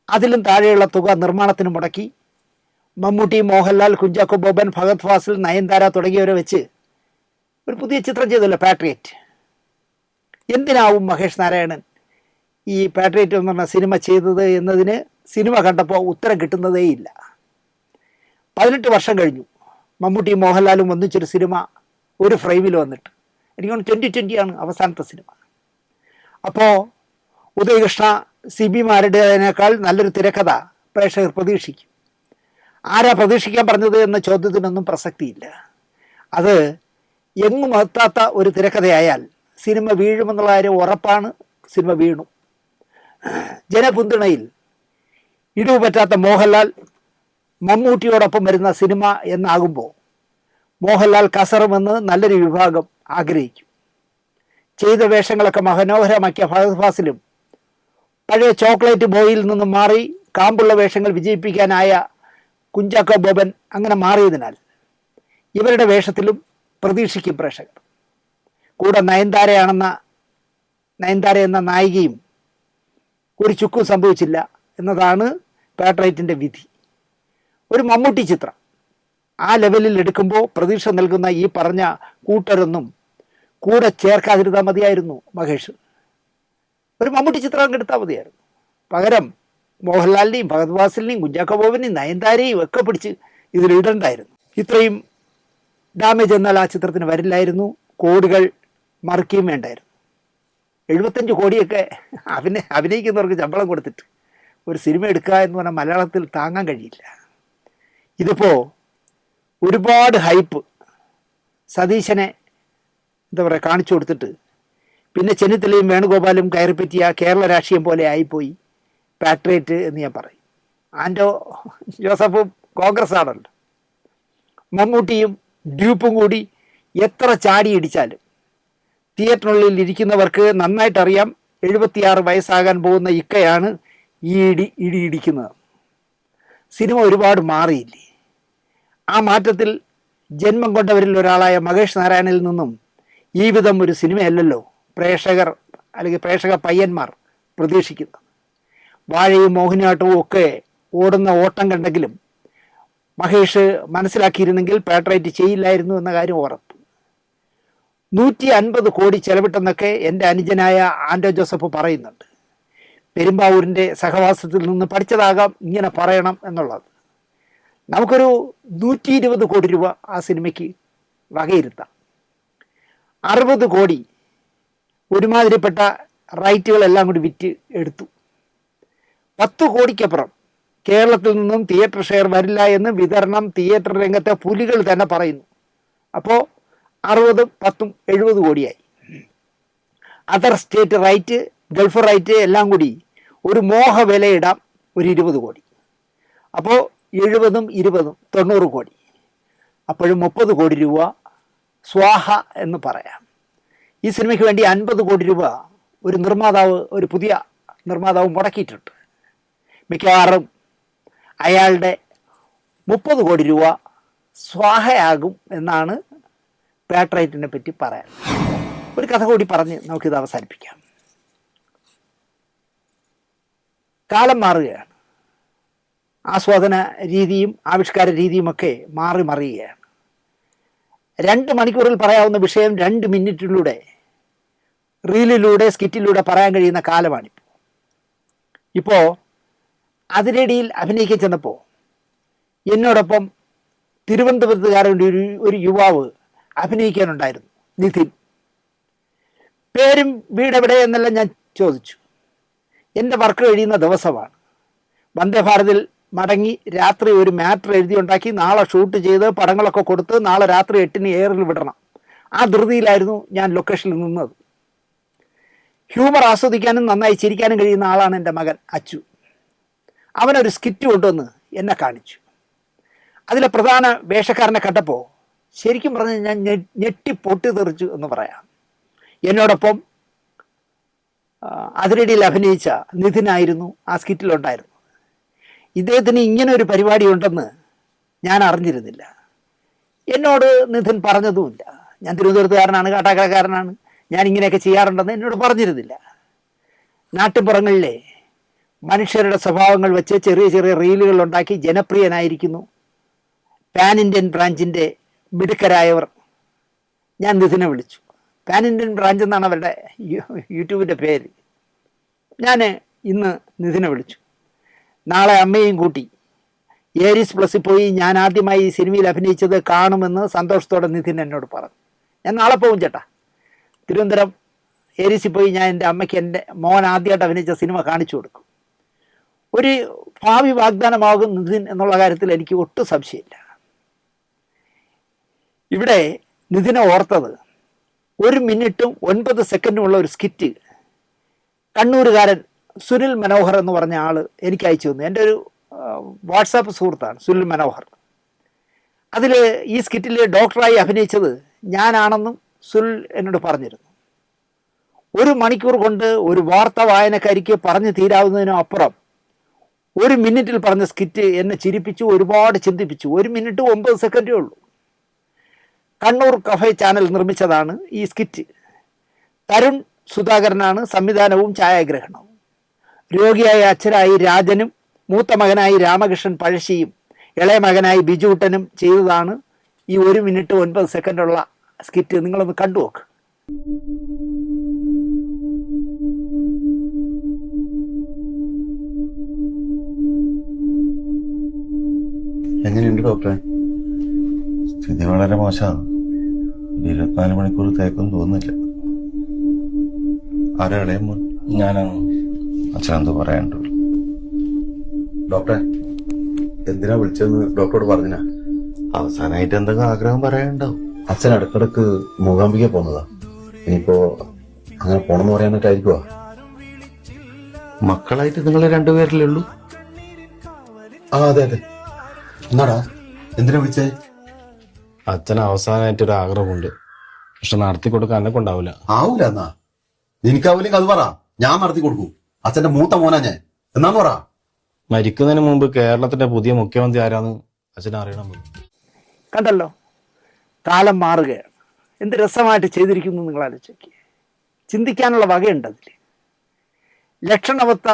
അതിലും താഴെയുള്ള തുക നിർമ്മാണത്തിന് മുടക്കി. മമ്മൂട്ടി, മോഹൻലാൽ, കുഞ്ചാക്കോ ബോബൻ, ഫഹദ് ഫാസിൽ, നയൻതാര തുടങ്ങിയവരെ വെച്ച് ഒരു പുതിയ ചിത്രം ചെയ്തല്ലോ, പാട്രിയറ്റ്. എന്തിനാവും മഹേഷ് നാരായണൻ ഈ പാട്രിയറ്റ് എന്ന് പറഞ്ഞ സിനിമ ചെയ്തത് എന്നതിന് സിനിമ കണ്ടപ്പോൾ ഉത്തരം കിട്ടുന്നതേയില്ല. 18 വർഷം കഴിഞ്ഞു മമ്മൂട്ടി മോഹൻലാലും ഒന്നിച്ചൊരു സിനിമ ഒരു ഫ്രെയിമിൽ വന്നിട്ട്. എനിക്ക് 2020 ആണ് അവസാനത്തെ സിനിമ. അപ്പോൾ ഉദയകൃഷ്ണ CB മാരുടേതിനേക്കാൾ നല്ലൊരു തിരക്കഥ പ്രേക്ഷകർ പ്രതീക്ഷിക്കും. ആരാ പ്രതീക്ഷിക്കാൻ പറഞ്ഞത് എന്ന ചോദ്യത്തിനൊന്നും പ്രസക്തിയില്ല. അത് എങ്ങും എത്താത്ത ഒരു തിരക്കഥയായാൽ സിനിമ വീഴുമെന്നുള്ള കാര്യം ഉറപ്പാണ്. സിനിമ വീണു. ജനപിന്തുണയിൽ ഇടിവ് പറ്റാത്ത മോഹൻലാൽ മമ്മൂട്ടിയോടൊപ്പം വരുന്ന സിനിമ എന്നാകുമ്പോൾ മോഹൻലാൽ കസറുമെന്ന് നല്ലൊരു വിഭാഗം ആഗ്രഹിക്കും. ചെയ്ത വേഷങ്ങളൊക്കെ മനോഹരമാക്കിയ ഫഹദ് ഫാസിലും പഴയ ചോക്ലേറ്റ് ബോയിൽ നിന്നും മാറി കാമ്പുള്ള വേഷങ്ങൾ വിജയിപ്പിക്കാനായ കുഞ്ചാക്കോ ബോബൻ അങ്ങനെ മാറിയതിനാൽ ഇവരുടെ വേഷത്തിലും പ്രതീക്ഷിക്കും പ്രേക്ഷകർ. കൂടെ നയൻതാര എന്ന നായികയും ഒരു ചുക്കും സംഭവിച്ചില്ല എന്നതാണ് പാട്രൈറ്റിൻ്റെ വിധി. ഒരു മമ്മൂട്ടി ചിത്രം ആ ലെവലിൽ എടുക്കുമ്പോൾ പ്രതീക്ഷ നൽകുന്ന ഈ പറഞ്ഞ കൂട്ടരൊന്നും കൂടെ ചേർക്കാതിരുന്നാൽ മതിയായിരുന്നു മഹേഷ്. ഒരു മമ്മൂട്ടി ചിത്രം എടുത്താൽ മതിയായിരുന്നു. പകരം മോഹൻലാലിനെയും ഫഹദ് ഫാസിലിനെയും കുഞ്ചാക്കോ ബോബനെയും നയൻതാരയും ഒക്കെ പിടിച്ച് ഇതിലിടണ്ടായിരുന്നു. ഇത്രയും ഡാമേജ് എന്നാൽ ആ ചിത്രത്തിന് വരില്ലായിരുന്നു. കോടികൾ മറിക്കുകയും വേണ്ടായിരുന്നു. 75 കോടിയൊക്കെ അഭിനയിക്കുന്നവർക്ക് ശമ്പളം കൊടുത്തിട്ട് ഒരു സിനിമ എടുക്കുക എന്ന് പറഞ്ഞാൽ മലയാളത്തിൽ താങ്ങാൻ കഴിയില്ല. ഇതിപ്പോൾ ഒരുപാട് ഹൈപ്പ് സതീശനെ എന്താ പറയുക കാണിച്ചു കൊടുത്തിട്ട് പിന്നെ ചെന്നിത്തലയും വേണുഗോപാലും കയറിപ്പറ്റിയ കേരള രാഷ്ട്രീയം പോലെ ആയിപ്പോയി പാട്രിയറ്റ് എന്ന് ഞാൻ പറയും. ആൻഡോ ജോസഫും കോൺഗ്രസ് ആണല്ലോ. മമ്മൂട്ടിയും ഡ്യൂപ്പും കൂടി എത്ര ചാടി ഇടിച്ചാലും തിയേറ്ററിനുള്ളിൽ ഇരിക്കുന്നവർക്ക് നന്നായിട്ടറിയാം 76 വയസ്സാകാൻ പോകുന്ന ഇക്കയാണ് ഈ ഇടിയിടിക്കുന്നത്. സിനിമ ഒരുപാട് മാറിയില്ലേ? ആ മാറ്റത്തിൽ ജന്മം കൊണ്ടവരിൽ ഒരാളായ മഹേഷ് നാരായണിൽ നിന്നും ഈ വിധം ഒരു സിനിമയല്ലല്ലോ പ്രേക്ഷകർ അല്ലെങ്കിൽ പ്രേക്ഷക പയ്യന്മാർ പ്രതീക്ഷിക്കുന്നത്. വാഴയും മോഹിനിയാട്ടവും ഒക്കെ ഓടുന്ന ഓട്ടം കണ്ടെങ്കിലും മഹേഷ് മനസ്സിലാക്കിയിരുന്നെങ്കിൽ പാട്രൈറ്റ് ചെയ്യില്ലായിരുന്നു എന്ന കാര്യം ഉറപ്പ്. 150 കോടി ചെലവിട്ടെന്നൊക്കെ എൻ്റെ അനുജനായ ആൻഡോ ജോസഫ് പറയുന്നുണ്ട്. പെരുമ്പാവൂരിൻ്റെ സഹവാസത്തിൽ നിന്ന് പഠിച്ചതാകാം ഇങ്ങനെ പറയണം എന്നുള്ളത്. നമുക്കൊരു 120 കോടി രൂപ ആ സിനിമയ്ക്ക് വകയിരുത്താം. 60 കോടി ഒരുമാതിരിപ്പെട്ട റൈറ്റുകളെല്ലാം കൂടി വിറ്റ് എടുത്തു. 10 കോടിക്കപ്പുറം കേരളത്തിൽ നിന്നും തിയേറ്റർ ഷെയർ വരില്ല എന്ന് വിതരണം തിയേറ്റർ രംഗത്തെ പുലികൾ തന്നെ പറയുന്നു. അപ്പോൾ 60, 10, 70 കോടിയായി. Other state right, Gulf right എല്ലാം കൂടി ഒരു മോഹ വിലയിടാം, ഒരു 20 കോടി. അപ്പോൾ 70, 20, 90 കോടി. അപ്പോഴും 30 കോടി രൂപ സ്വാഹ എന്ന് പറയാം. ഈ സിനിമയ്ക്ക് വേണ്ടി 50 കോടി രൂപ ഒരു പുതിയ നിർമ്മാതാവ് മുടക്കിയിട്ടുണ്ട്. മിക്കവാറും അയാളുടെ 30 കോടി രൂപ സ്വാഹയാകും എന്നാണ് പാട്രൈറ്റിനെ പറ്റി പറയാൻ. ഒരു കഥ കൂടി പറഞ്ഞ് നമുക്കിത് അവസാനിപ്പിക്കാം. കാലം മാറുകയാണ്. ആസ്വാദന രീതിയും ആവിഷ്കാര രീതിയുമൊക്കെ മാറി മറിയുകയാണ്. 2 മണിക്കൂറിൽ പറയാവുന്ന വിഷയം 2 മിനിറ്റിലൂടെ റീലിലൂടെ സ്കിറ്റിലൂടെ പറയാൻ കഴിയുന്ന കാലമാണിപ്പോൾ. ഇപ്പോൾ അതിനിടയിൽ അഭിനയിക്കാൻ ചെന്നപ്പോൾ എന്നോടൊപ്പം തിരുവനന്തപുരത്തുകാരൻ്റെ ഒരു യുവാവ് അഭിനയിക്കാനുണ്ടായിരുന്നു, നിതിൻ. പേരും വീടെവിടെ എന്നെല്ലാം ഞാൻ ചോദിച്ചു. എൻ്റെ വർക്ക് കഴിയുന്ന ദിവസമാണ്. വന്ദേ ഭാരതിൽ മടങ്ങി രാത്രി ഒരു മാറ്റർ എഴുതിയുണ്ടാക്കി നാളെ ഷൂട്ട് ചെയ്ത് പടങ്ങളൊക്കെ കൊടുത്ത് നാളെ രാത്രി 8-ന് എയറിൽ വിടണം. ആ ധൃതിയിലായിരുന്നു ഞാൻ ലൊക്കേഷനിൽ നിന്നത്. ഹ്യൂമർ ആസ്വദിക്കാനും നന്നായി ചിരിക്കാനും കഴിയുന്ന ആളാണ് എൻ്റെ മകൻ അച്ചു. അവനൊരു സ്കിറ്റ് കൊണ്ടുവന്ന് എന്നെ കാണിച്ചു. അതിലെ പ്രധാന വേഷക്കാരനെ കണ്ടപ്പോൾ ശരിക്കും പറഞ്ഞാൽ ഞാൻ ഞെട്ടി പൊട്ടി തെറിച്ചു എന്ന് പറയാം. എന്നോടൊപ്പം അതിനിടയിൽ അഭിനയിച്ച നിതിനായിരുന്നു ആ സ്കിറ്റിലുണ്ടായിരുന്നു. ഇദ്ദേഹത്തിന് ഇങ്ങനെ ഒരു പരിപാടി ഉണ്ടെന്ന് ഞാൻ അറിഞ്ഞിരുന്നില്ല. എന്നോട് നിതിൻ പറഞ്ഞതുമില്ല. ഞാൻ തിരുവനന്തപുരത്തുകാരനാണ്, കാട്ടാക്കടക്കാരനാണ്, ഞാൻ ഇങ്ങനെയൊക്കെ ചെയ്യാറുണ്ടെന്ന് എന്നോട് പറഞ്ഞിരുന്നില്ല. നാട്ടുപുറങ്ങളിലെ മനുഷ്യരുടെ സ്വഭാവങ്ങൾ വെച്ച് ചെറിയ ചെറിയ റീലുകൾ ഉണ്ടാക്കി ജനപ്രിയനായിരിക്കുന്നു പാൻ ഇന്ത്യൻ ബ്രാഞ്ചിൻ്റെ മിടുക്കരായവർ. ഞാൻ നിതിനെ വിളിച്ചു. പാൻ ഇന്ത്യൻ ബ്രാഞ്ച് എന്നാണ് അവരുടെ യൂട്യൂബിൻ്റെ പേര്. ഞാൻ ഇന്ന് നിതിനെ വിളിച്ചു. നാളെ അമ്മയും കൂട്ടി ഏരീസ് പ്ലസിൽ പോയി ഞാൻ ആദ്യമായി ഈ സിനിമയിൽ അഭിനയിച്ചത് കാണുമെന്ന് സന്തോഷത്തോടെ നിതിൻ എന്നോട് പറഞ്ഞു. ഞാൻ നാളെ പോകും ചേട്ടാ. തിരുവനന്തപുരം ഏരീസിൽ പോയി ഞാൻ എൻ്റെ അമ്മയ്ക്ക് എൻ്റെ മോൻ ആദ്യമായിട്ട് അഭിനയിച്ച സിനിമ കാണിച്ചു കൊടുക്കും. ഒരു ഭാവി വാഗ്ദാനമാകും നിതിൻ എന്നുള്ള കാര്യത്തിൽ എനിക്ക് ഒട്ടും സംശയമില്ല. ഇവിടെ നിതിനെ ഓർത്തത് 1 മിനിറ്റും 9 സെക്കൻഡുമുള്ള ഒരു സ്കിറ്റ് കണ്ണൂരുകാരൻ സുനിൽ മനോഹർ എന്ന് പറഞ്ഞ ആൾ എനിക്ക് അയച്ചു തന്നു. എൻ്റെ ഒരു വാട്സാപ്പ് സുഹൃത്താണ് സുനിൽ മനോഹർ. അതിൽ ഈ സ്കിറ്റിൽ ഡോക്ടറായി അഭിനയിച്ചത് ഞാനാണെന്നും സുനിൽ എന്നോട് പറഞ്ഞിരുന്നു. 1 മണിക്കൂർ കൊണ്ട് ഒരു വാർത്താ വായനക്കാരിക്ക് പറഞ്ഞു തീരാവുന്നതിനും അപ്പുറം 1 മിനിറ്റിൽ പറഞ്ഞ സ്കിറ്റ് എന്നെ ചിരിപ്പിച്ചു, ഒരുപാട് ചിന്തിപ്പിച്ചു. 1 മിനിറ്റ് 9 സെക്കൻഡേ ഉള്ളൂ. കണ്ണൂർ കഫേ ചാനൽ നിർമ്മിച്ചതാണ് ഈ സ്കിറ്റ്. തരുൺ സുധാകരനാണ് സംവിധാനവും ഛായാഗ്രഹണവും. രോഗിയായ അച്ഛനായി രാജനും മൂത്ത മകനായി രാമകൃഷ്ണൻ പഴശ്ശിയും ഇളയ മകനായി ബിജുട്ടനും ചെയ്തതാണ് ഈ 1 മിനിറ്റ് 9 സെക്കൻഡുള്ള സ്കിറ്റ്. നിങ്ങളൊന്ന് കണ്ടു നോക്ക്. എങ്ങനെയുണ്ട് ഡോക്ടറെ? സ്ഥിതി വളരെ മോശമാണ്. 24 മണിക്കൂർ തേക്കൊന്നും തോന്നുന്നില്ല. ആരാ ഇളയ മോൻ? ഞാനാണ്. അച്ഛനെന്തോ പറയാനുണ്ടോ? ഡോക്ടറെ എന്തിനാ വിളിച്ചതെന്ന് ഡോക്ടറോട് പറഞ്ഞാ? അവസാനമായിട്ട് എന്തെങ്കിലും ആഗ്രഹം പറയാനുണ്ടാവും. അച്ഛൻ ഇടക്കിടക്ക് മൂകാംബിക പോകുന്നതാ. ഇനിയിപ്പോ അങ്ങനെ പോണെന്ന് പറയാനൊക്കെ ആയിരിക്കുവാ. മക്കളായിട്ട് നിങ്ങൾ 2 പേരല്ലേ ഉള്ളൂ? അതെ അതെ. എന്നാടാ എന്തിനാ വിളിച്ചേ? അച്ഛന് അവസാനമായിട്ടൊരു ആഗ്രഹമുണ്ട്. പക്ഷെ നടത്തി കൊടുക്കാൻ എന്നെ കൊണ്ടാവില്ല. ആവൂല. എന്നാ നിനക്കാവൂലെങ്കിൽ അത് പറ, ഞാൻ നടത്തി കൊടുക്കൂ. അച്ഛന്റെ മൂത്ത മോനാ ഞാൻ. എന്നാന്ന് പറ. മരിക്കുന്നതിന് മുമ്പ് കേരളത്തിന്റെ പുതിയ മുഖ്യമന്ത്രി ആരാന്ന് അച്ഛനെ അറിയണം. കണ്ടല്ലോ, കാലം മാറുകയാണ്. എന്ത് രസമായിട്ട് ചെയ്തിരിക്കുന്നു നിങ്ങൾ ആലോചിക്കുക. ചിന്തിക്കാനുള്ള വകയുണ്ട് അതിൽ. ലക്ഷണവത്ത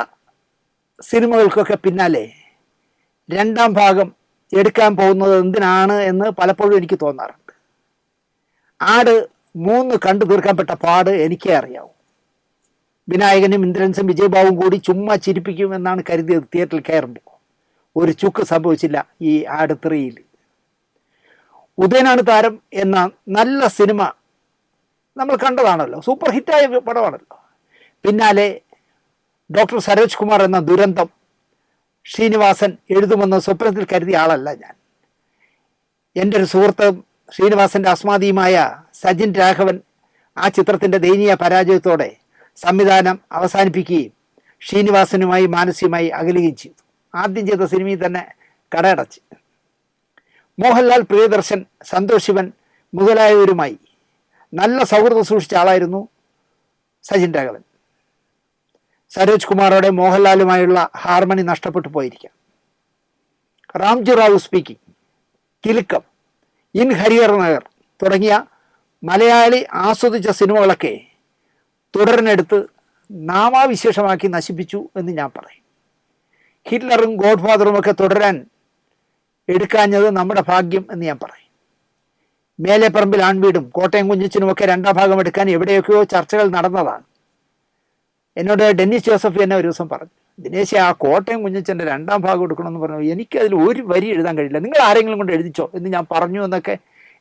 സിനിമകൾക്കൊക്കെ പിന്നാലെ 2ാം ഭാഗം എടുക്കാൻ പോകുന്നത് എന്തിനാണ് എന്ന് പലപ്പോഴും എനിക്ക് തോന്നാറുണ്ട്. ആട് 3 കണ്ടു തീർക്കപ്പെട്ട പാട് എനിക്കേ അറിയാവൂ. വിനായകനും ഇന്ദ്രൻസും വിജയബാബുവും കൂടി ചുമ്മാ ചിരിപ്പിക്കുമെന്നാണ് കരുതിയത് തിയേറ്ററിൽ കയറുമ്പോൾ. ഒരു ചുക്ക് സംഭവിച്ചില്ല ഈ ആട് 3യിൽ. ഉദയനാണ് താരം എന്ന നല്ല സിനിമ നമ്മൾ കണ്ടതാണല്ലോ, സൂപ്പർ ഹിറ്റായ പടമാണല്ലോ. പിന്നാലെ ഡോക്ടർ സരോജ് കുമാർ എന്ന ദുരന്തം ശ്രീനിവാസൻ എഴുതുമെന്ന് സ്വപ്നത്തിൽ കരുതിയ ആളല്ല ഞാൻ. എൻ്റെ ഒരു സുഹൃത്ത് ശ്രീനിവാസൻ്റെ അസ്മാദിയുമായ സജിൻ രാഘവൻ ആ ചിത്രത്തിൻ്റെ ദയനീയ പരാജയത്തോടെ സംവിധാനം അവസാനിപ്പിക്കുകയും ശ്രീനിവാസനുമായി മാനസികമായി അകലുകയും ചെയ്തു. ആദ്യം ചെയ്ത സിനിമയിൽ തന്നെ കടയടച്ച്. മോഹൻലാൽ, പ്രിയദർശൻ, സന്തോഷ് ശിവൻ മുതലായവരുമായി നല്ല സൗഹൃദം സൂക്ഷിച്ച ആളായിരുന്നു സജിൻ രാഘവൻ. സരോജ് കുമാറോടെ മോഹൻലാലുമായുള്ള ഹാർമണി നഷ്ടപ്പെട്ടു പോയിരിക്കാം. രാംജി റാവു സ്പീക്കിംഗ്, കിലുക്കം, ഇൻ ഹരിഹർ നഗർ തുടങ്ങിയ മലയാളി ആസ്വദിച്ച സിനിമകളൊക്കെ തുടരിനെടുത്ത് നാമാവിശേഷമാക്കി നശിപ്പിച്ചു എന്ന് ഞാൻ പറയും. ഹിറ്റ്ലറും ഗോഡ് ഫാദറും ഒക്കെ തുടരാൻ എടുക്കാഞ്ഞത് നമ്മുടെ ഭാഗ്യം എന്ന് ഞാൻ പറയും. മേലെപ്പറമ്പിൽ ആൺവീടും കോട്ടയം കുഞ്ഞച്ചനുമൊക്കെ 2ാം ഭാഗം എടുക്കാൻ എവിടെയൊക്കെയോ ചർച്ചകൾ നടന്നതാണ്. എന്നോട് ഡെന്നിസ് ജോസഫ് എന്നെ ഒരു ദിവസം പറഞ്ഞു, ദിനേശ് ആ കോട്ടയം കുഞ്ഞച്ചൻ്റെ 2ാം ഭാഗം എടുക്കണമെന്ന് പറഞ്ഞു. എനിക്കതിൽ ഒരു വരി എഴുതാൻ കഴിയില്ല, നിങ്ങൾ ആരെങ്കിലും കൊണ്ട് എഴുതിച്ചോ എന്ന് ഞാൻ പറഞ്ഞു എന്നൊക്കെ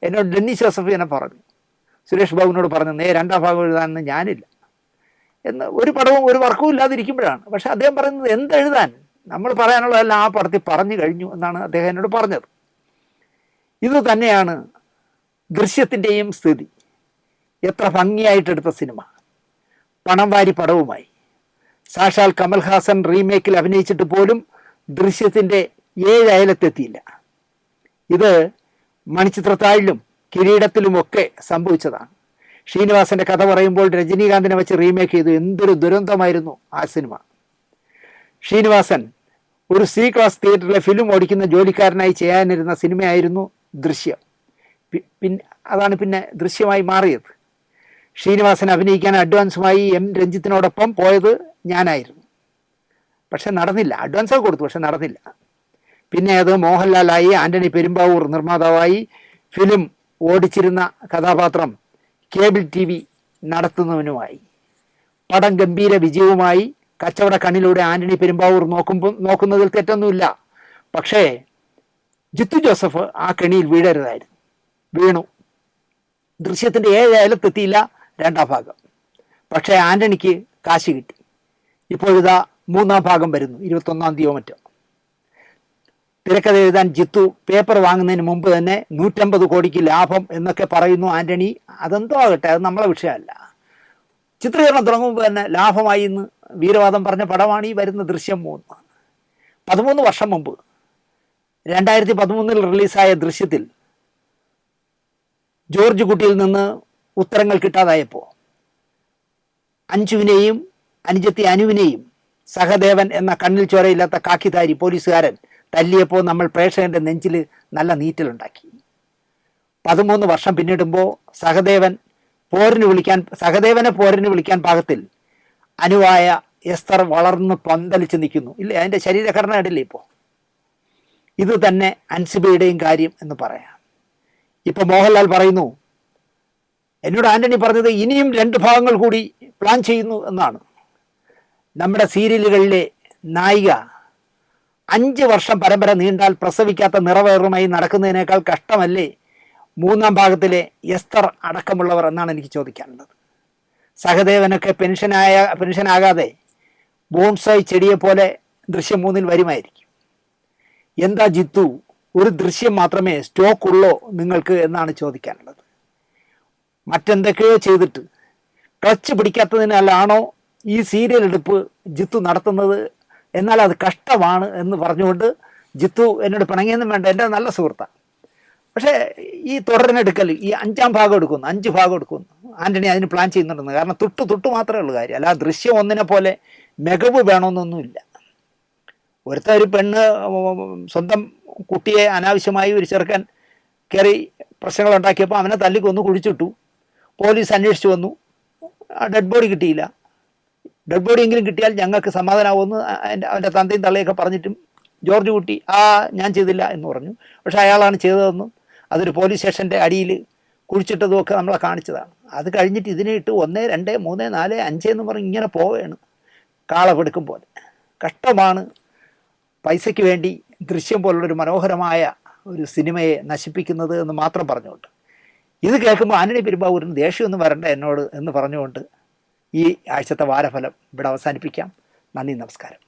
എന്നോട് ഡെന്നിസ് ജോസഫ് എന്നെ പറഞ്ഞു. സുരേഷ് ബാബുവിനോട് പറഞ്ഞു, 2ാം ഭാഗം എഴുതാനെന്ന് ഞാനില്ല എന്ന്. ഒരു പടവും ഒരു വർക്കും ഇല്ലാതിരിക്കുമ്പോഴാണ്. പക്ഷെ അദ്ദേഹം പറയുന്നത് എന്തെഴുതാൻ, നമ്മൾ പറയാനുള്ളതെല്ലാം ആ പടത്തിൽ പറഞ്ഞു കഴിഞ്ഞു എന്നാണ് അദ്ദേഹം എന്നോട് പറഞ്ഞത്. ഇത് തന്നെയാണ് ദൃശ്യത്തിൻ്റെയും സ്ഥിതി. എത്ര ഭംഗിയായിട്ടെടുത്ത സിനിമ, പണം വാരി പടവുമായി. സാക്ഷാൽ കമൽഹാസൻ റീമേക്കിൽ അഭിനയിച്ചിട്ട് പോലും ദൃശ്യത്തിൻ്റെ 7 അയലത്തെത്തിയില്ല. ഇത് മണിച്ചിത്രത്താഴിലും കിരീടത്തിലുമൊക്കെ സംഭവിച്ചതാണ്. ശ്രീനിവാസൻ്റെ കഥ പറയുമ്പോൾ രജനീകാന്തിനെ വെച്ച് റീമേക്ക് ചെയ്തു. എന്തൊരു ദുരന്തമായിരുന്നു ആ സിനിമ. ശ്രീനിവാസൻ ഒരു C ക്ലാസ് തിയേറ്ററിലെ ഫിലിം ഓടിക്കുന്ന ജോലിക്കാരനായി ചെയ്യാനിരുന്ന സിനിമയായിരുന്നു ദൃശ്യം. അതാണ് പിന്നെ ദൃശ്യമായി മാറിയത്. ശ്രീനിവാസൻ അഭിനയിക്കാൻ അഡ്വാൻസുമായി M രഞ്ജിത്തിനോടൊപ്പം പോയത് ഞാനായിരുന്നു. പക്ഷെ നടന്നില്ല. അഡ്വാൻസൊക്കെ കൊടുത്തു, പക്ഷെ നടന്നില്ല. പിന്നെ അത് മോഹൻലാലായി, ആന്റണി പെരുമ്പാവൂർ നിർമ്മാതാവായി, ഫിലിം ഓടിച്ചിരുന്ന കഥാപാത്രം കേബിൾ TV നടത്തുന്നവനുമായി. പടം ഗംഭീര വിജയവുമായി. കച്ചവട കണ്ണിലൂടെ ആന്റണി പെരുമ്പാവൂർ നോക്കുന്നതിൽ തെറ്റൊന്നുമില്ല. പക്ഷേ ജിത്തു ജോസഫ് ആ കെണിയിൽ വീഴരുതായിരുന്നു. വീണു. ദൃശ്യത്തിൻ്റെ 7 അയലത്തെത്തിയില്ല 2ാം ഭാഗം. പക്ഷേ ആന്റണിക്ക് കാശ് കിട്ടി. ഇപ്പോഴിതാ 3ാം ഭാഗം വരുന്നു, 21-ാം തീയതിയോ മറ്റോ. തിരക്കഥ എഴുതാൻ ജിത്തു പേപ്പർ വാങ്ങുന്നതിന് മുമ്പ് തന്നെ 150 കോടിക്ക് ലാഭം എന്നൊക്കെ പറയുന്നു ആന്റണി. അതെന്തോ ആകട്ടെ, അത് നമ്മളെ വിഷയമല്ല. ചിത്രീകരണം തുടങ്ങുമ്പോൾ തന്നെ ലാഭമായി എന്ന് വീരവാദം പറഞ്ഞ പടമാണ് ഈ വരുന്ന ദൃശ്യം 3. 13 വർഷം മുമ്പ് 2013 റിലീസായ ദൃശ്യത്തിൽ ജോർജ് കുട്ടിയിൽ നിന്ന് ഉത്തരങ്ങൾ കിട്ടാതായപ്പോൾ അഞ്ജുവിനെയും അനുജത്തി അനുവിനെയും സഹദേവൻ എന്ന കണ്ണിൽ ചോരയില്ലാത്ത കാക്കിധാരി പോലീസുകാരൻ തല്ലിയപ്പോൾ നമ്മൾ പ്രേക്ഷകന്റെ നെഞ്ചിൽ നല്ല നീറ്റലുണ്ടാക്കി. 13 വർഷം പിന്നിടുമ്പോൾ സഹദേവനെ പോരിന് വിളിക്കാൻ പാകത്തിൽ അനുവായ എസ്തർ വളർന്ന് പന്തലിച്ച് നിൽക്കുന്നു. ഇല്ലേ, അതിൻ്റെ ശരീരഘടന ഇടില്ലേ ഇപ്പോൾ. ഇത് തന്നെ അൻസിബയുടെയും കാര്യം എന്ന് പറയാം. ഇപ്പൊ മോഹൻലാൽ പറയുന്നു, എന്നോട് ആന്റണി പറഞ്ഞത് ഇനിയും 2 ഭാഗങ്ങൾ കൂടി പ്ലാൻ ചെയ്യുന്നു എന്നാണ്. നമ്മുടെ സീരിയലുകളിലെ നായിക 5 വർഷം പരമ്പര നീണ്ടാൽ പ്രസവിക്കാത്ത നിറവേറുമായി നടക്കുന്നതിനേക്കാൾ കഷ്ടമല്ലേ 3-ാം ഭാഗത്തിലെ എസ്തർ അടക്കമുള്ളവർ എന്നാണ് എനിക്ക് ചോദിക്കാനുള്ളത്. സഹദേവനൊക്കെ പെൻഷനാകാതെ ബോൺസായി ചെടിയെ പോലെ ദൃശ്യം 3-ൽ വരുമായിരിക്കും. എന്താ ജിത്തു, ഒരു ദൃശ്യം മാത്രമേ സ്റ്റോക്ക് ഉള്ളോ നിങ്ങൾക്ക് എന്നാണ് ചോദിക്കാനുള്ളത്. മറ്റെന്തൊക്കെയോ ചെയ്തിട്ട് ക്ലച്ച് പിടിക്കാത്തതിനാലാണോ ഈ സീരിയൽ എടുപ്പ് ജിത്തു നടത്തുന്നത്, എന്നാൽ അത് കഷ്ടമാണ് എന്ന് പറഞ്ഞുകൊണ്ട് ജിത്തു എന്നോട് പിണങ്ങിയൊന്നും വേണ്ട, എൻ്റെ നല്ല സുഹൃത്താണ്. പക്ഷേ ഈ തുടരിനെടുക്കൽ ഈ 5-ാം ഭാഗം എടുക്കുന്നു, 5 ഭാഗം എടുക്കുന്നു ആന്റണി അതിന് പ്ലാൻ ചെയ്യുന്നുണ്ടെന്ന്. കാരണം തൊട്ട് മാത്രമേ ഉള്ളൂ കാര്യം, അല്ല ദൃശ്യം 1-നെ പോലെ മികവ് വേണമെന്നൊന്നുമില്ല. ഒരു പെണ്ണ് സ്വന്തം കുട്ടിയെ അനാവശ്യമായി ഒരു ചെറുക്കൻ കയറി പ്രശ്നങ്ങൾ ഉണ്ടാക്കിയപ്പോൾ അവനെ തല്ലിക്കൊന്ന് കുഴിച്ചിട്ടു. പോലീസ് അന്വേഷിച്ചു വന്നു, ഡെഡ് ബോഡി കിട്ടിയില്ല. ഡെഡ് ബോഡി എങ്കിലും കിട്ടിയാൽ ഞങ്ങൾക്ക് സമാധാനമാവുമെന്ന് അവൻ്റെ തന്തയും തള്ളയൊക്കെ പറഞ്ഞിട്ടും ജോർജ് കുട്ടി ഞാൻ ചെയ്തില്ല എന്ന് പറഞ്ഞു. പക്ഷെ അയാളാണ് ചെയ്തതെന്നും അതൊരു പോലീസ് സ്റ്റേഷൻ്റെ അടിയിൽ കുഴിച്ചിട്ടതും ഒക്കെ നമ്മളെ കാണിച്ചതാണ്. അത് കഴിഞ്ഞിട്ട് ഇതിനെ ഇട്ട് 1, 2, 3, 4, 5 എന്ന് പറഞ്ഞ് ഇങ്ങനെ പോവുകയാണ് കാളപെടുക്കും പോലെ. കഷ്ടമാണ് പൈസയ്ക്ക് വേണ്ടി ദൃശ്യം പോലുള്ളൊരു മനോഹരമായ ഒരു സിനിമയെ നശിപ്പിക്കുന്നത് എന്ന് മാത്രം പറഞ്ഞുകൊണ്ട്, ഇത് കേൾക്കുമ്പോൾ ആന്റണി പെരുമ്പാവൂരിന് ദേഷ്യമൊന്നും വരണ്ട എന്നോട് എന്ന് പറഞ്ഞുകൊണ്ട് ഈ ആഴ്ചത്തെ വാരഫലം ഇവിടെ അവസാനിപ്പിക്കാം. നന്ദി, നമസ്കാരം.